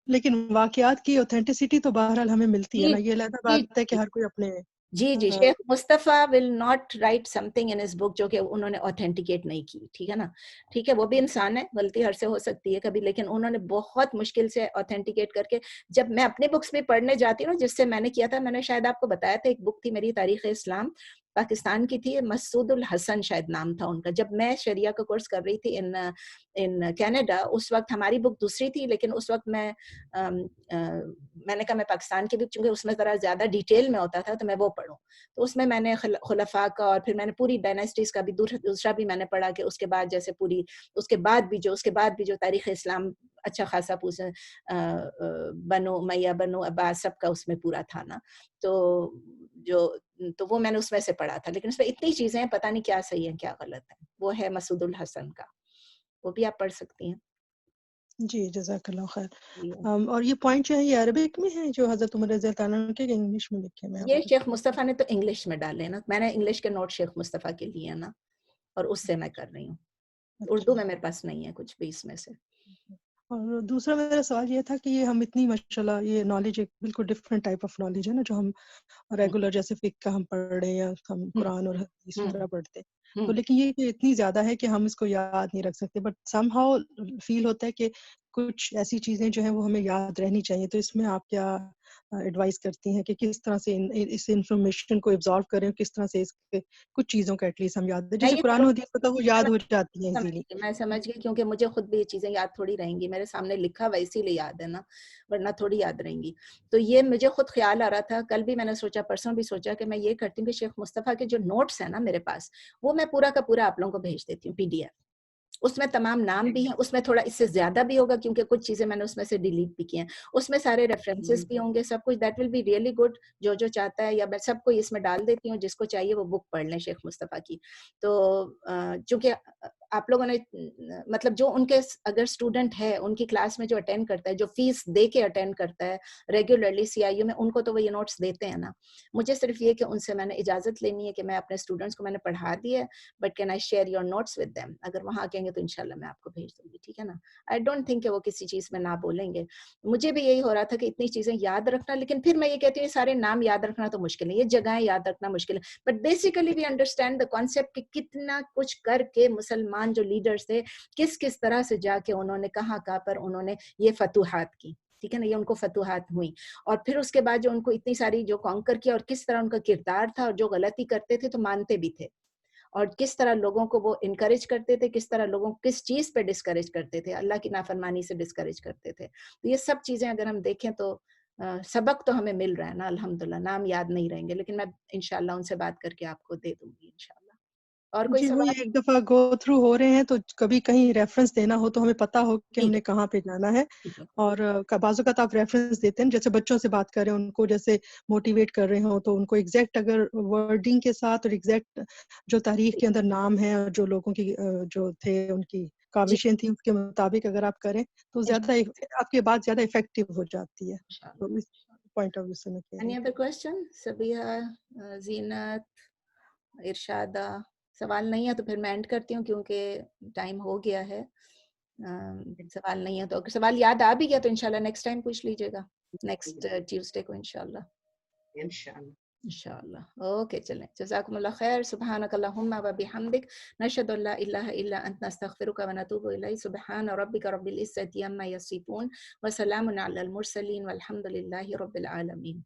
لیکن واقعات کی اوتھینٹسٹی تو بہرحال ہمیں ملتی ہے نا، یہ علیحدہ بات ہے کہ ہر کوئی اپنے جی Sheikh Mustafa will not write something in his book جو کہ انہوں نے اوتھینٹیکیٹ نہیں کی. ٹھیک ہے نا، ٹھیک ہے، وہ بھی انسان ہے، غلطی ہر سے ہو سکتی ہے کبھی، لیکن انہوں نے بہت مشکل سے اوتھینٹیکیٹ کر کے. جب میں اپنی بکس بھی پڑھنے جاتی ہوں جس سے میں نے کیا تھا، میں نے شاید آپ کو بتایا تھا ایک بک تھی میری تاریخ اسلام، پاکستان کی تھی، مسعود الحسن شاید نام تھا ان کا. جب میں شریعہ کا کورس کر رہی تھی ان کینیڈا، اس وقت ہماری بک دوسری تھی، لیکن اس وقت میں نے کہا میں پاکستان کی بک، چونکہ اس میں ذرا زیادہ ڈیٹیل میں ہوتا تھا تو میں وہ پڑھوں. تو اس میں نے خلفاء کا اور پھر میں نے پوری ڈائناسٹیز کا بھی دوسرا بھی میں نے پڑھا کہ اس کے بعد جیسے پوری اس کے بعد بھی جو تاریخ اسلام اچھا خاصا بنو امیہ بنو عباس سب کا اس میں پورا تھا نا. تو وہ میں نے اس میں سے پڑھا تھا، لیکن اس میں اتنی چیزیں ہیں پتہ نہیں کیا صحیح ہے کیا غلط ہے. وہ ہے مسعود الحسن کا، وہ بھی آپ پڑھ سکتی ہیں. جی جزاک اللہ خیر. اور یہ پوائنٹ جو ہے یہ عربک میں ہے جو حضرت عمر رضی اللہ تعالیٰ عنہ کے انگلش میں لکھے ہیں؟ یہ شیخ مصطفیٰ نے تو انگلش میں ڈالے نا، میں نے انگلش کے نوٹ شیخ مصطفیٰ کے لیے نا، اور اس سے میں کر رہی ہوں. اردو میں میرے پاس نہیں ہے کچھ بھی اس میں سے. اور دوسرا میرا سوال یہ تھا کہ یہ ہم اتنی ماشاءاللہ یہ نالج ایک بالکل ڈفرینٹ ٹائپ آف نالج ہے نا، جو ہم ریگولر جیسے فقہ کا ہم پڑھ رہے ہیں یا ہم قرآن اور حدیث وغیرہ پڑھتے ہیں، تو لیکن یہ کہ اتنی زیادہ ہے کہ ہم اس کو یاد نہیں رکھ سکتے، بٹ سم ہاؤ فیل ہوتا ہے کہ کچھ ایسی چیزیں جو ہیں وہ ہمیں یاد رہنی چاہیے. تو اس میں آپ کیا ایڈوائز کرتی ہیں کہ کس طرح سے اس انفارمیشن کو ایبزارو کریں، کس طرح سے اس کے کچھ چیزوں کا ایٹ لیسٹ ہم یاد میں جیسے یہ قرآن و حدیث ہوتا ہے وہ یاد ہو جاتی ہیں ایزیلی. میں سمجھ گئی، کیونکہ مجھے خود بھی یہ چیزیں یاد تھوڑی رہیں گی، میرے سامنے لکھا ہوا اسی لیے یاد ہے نا، ورنہ تھوڑی یاد رہیں گی. تو یہ مجھے خود خیال آ رہا تھا، کل بھی میں نے سوچا، پرسوں بھی سوچا کہ میں یہ کرتی ہوں کہ شیخ مصطفیٰ کے جو نوٹس ہیں نا میرے پاس، وہ میں پورا کا پورا آپ لوگوں کو بھیج دیتی ہوں PDF. اس میں تمام نام بھی ہیں، اس میں تھوڑا اس سے زیادہ بھی ہوگا کیونکہ کچھ چیزیں میں نے اس میں سے ڈیلیٹ بھی کی ہیں، اس میں سارے ریفرنسز بھی ہوں گے، سب کچھ. That will be really good. جو چاہتا ہے، یا میں سب کو اس میں ڈال دیتی ہوں، جس کو چاہیے وہ بک پڑھ لیں شیخ مصطفیٰ کی. تو چونکہ آپ لوگوں نے مطلب جو ان کے اگر اسٹوڈنٹ ہے ان کی کلاس میں جو اٹینڈ کرتا ہے، جو فیس دے کے اٹینڈ کرتا ہے ریگولرلی CIU میں، ان کو تو وہ یہ نوٹس دیتے ہیں نا. مجھے صرف یہ کہ ان سے میں نے اجازت لینی ہے کہ میں اپنے اسٹوڈنٹس کو میں نے پڑھا دیا ہے، but can I share your notes with them. اگر وہاں کہیں گے تو انشاءاللہ میں آپ کو بھیج دوں گی، ٹھیک ہے نا. آئی ڈونٹ تھنک کہ وہ کسی چیز میں نہ بولیں گے. مجھے بھی یہی ہو رہا تھا کہ اتنی چیزیں یاد رکھنا، لیکن پھر میں یہ کہتی ہوں یہ سارے نام یاد رکھنا تو مشکل ہے، یہ جگہیں یاد رکھنا مشکل ہے. But basically we understand the concept کہ کتنا کچھ کر کے مسلمان جو لیڈرز تھے کس طرح سے جا کے انہوں نے کہاں پر انہوں نے یہ فتوحات کی، ٹھیک ہے نا. یہ ان کو فتوحات ہوئی، اور پھر اس کے بعد جو ان کو اتنی ساری جو کانکر کیا، اور کس طرح ان کا کردار تھا، اور جو غلطی کرتے تھے تو مانتے بھی تھے، اور کس طرح لوگوں کو وہ انکریج کرتے تھے، کس طرح لوگوں کو کس چیز پہ ڈسکریج کرتے تھے، اللہ کی نافرمانی سے ڈسکریج کرتے تھے. تو یہ سب چیزیں اگر ہم دیکھیں تو سبق تو ہمیں مل رہا ہے نا الحمدللہ. نام یاد نہیں رہیں گے، لیکن میں انشاءاللہ ان سے بات کر کے آپ کو دے دوں گی انشاءاللہ. اور کوئی جی وہی سوال؟ ایک دفعہ گو تھرو ہو رہے ہیں تو کبھی کہیں ریفرنس دینا ہو تو ہمیں پتا ہو کہ ہم ٹھیک نے ہے، کہاں پہ جانا ہے. ٹھیک ہے. اور بعض اوقات آپ ریفرنس دیتے ہیں جیسے بچوں سے بات کر رہے ہیں، ان کو جیسے موٹیویٹ کر رہے ہوں تو ان کو ایگزیکٹ اگر ورڈنگ کے ساتھ اور ایگزیکٹ جو تاریخ کے اندر نام ہے اور جو لوگوں کی جو تھے ان کی جی کاوشیں تھیں اس کے مطابق اگر آپ کریں تو زیادہ آپ کی بات زیادہ افیکٹو ہو جاتی ہے. تو اس پوائنٹ آف ویو سے میں کہہ رہی Any other question? سبیہ، زینت، ارشادہ. سوال نہیں ہے تو پھر میں اینڈ کرتی ہوں کیونکہ ٹائم ہو گیا ہے. سوال نہیں ہے تو اگر سوال یاد آ بھی گیا تو انشاءاللہ نیکسٹ ٹائم پوچھ لیجیے گا، نیکسٹ ٹیوزڈے کو انشاءاللہ. انشاءاللہ. انشاءاللہ. اوکے چلیں، جزاکم اللہ خیر. سبحانک اللہم و بحمدک، نشہد ان لا الہ الا انت، نستغفرک و نتوب الیک. سبحان ربک رب العزۃ عما یصفون، وسلام علی المرسلین، والحمد للہ رب العالمین.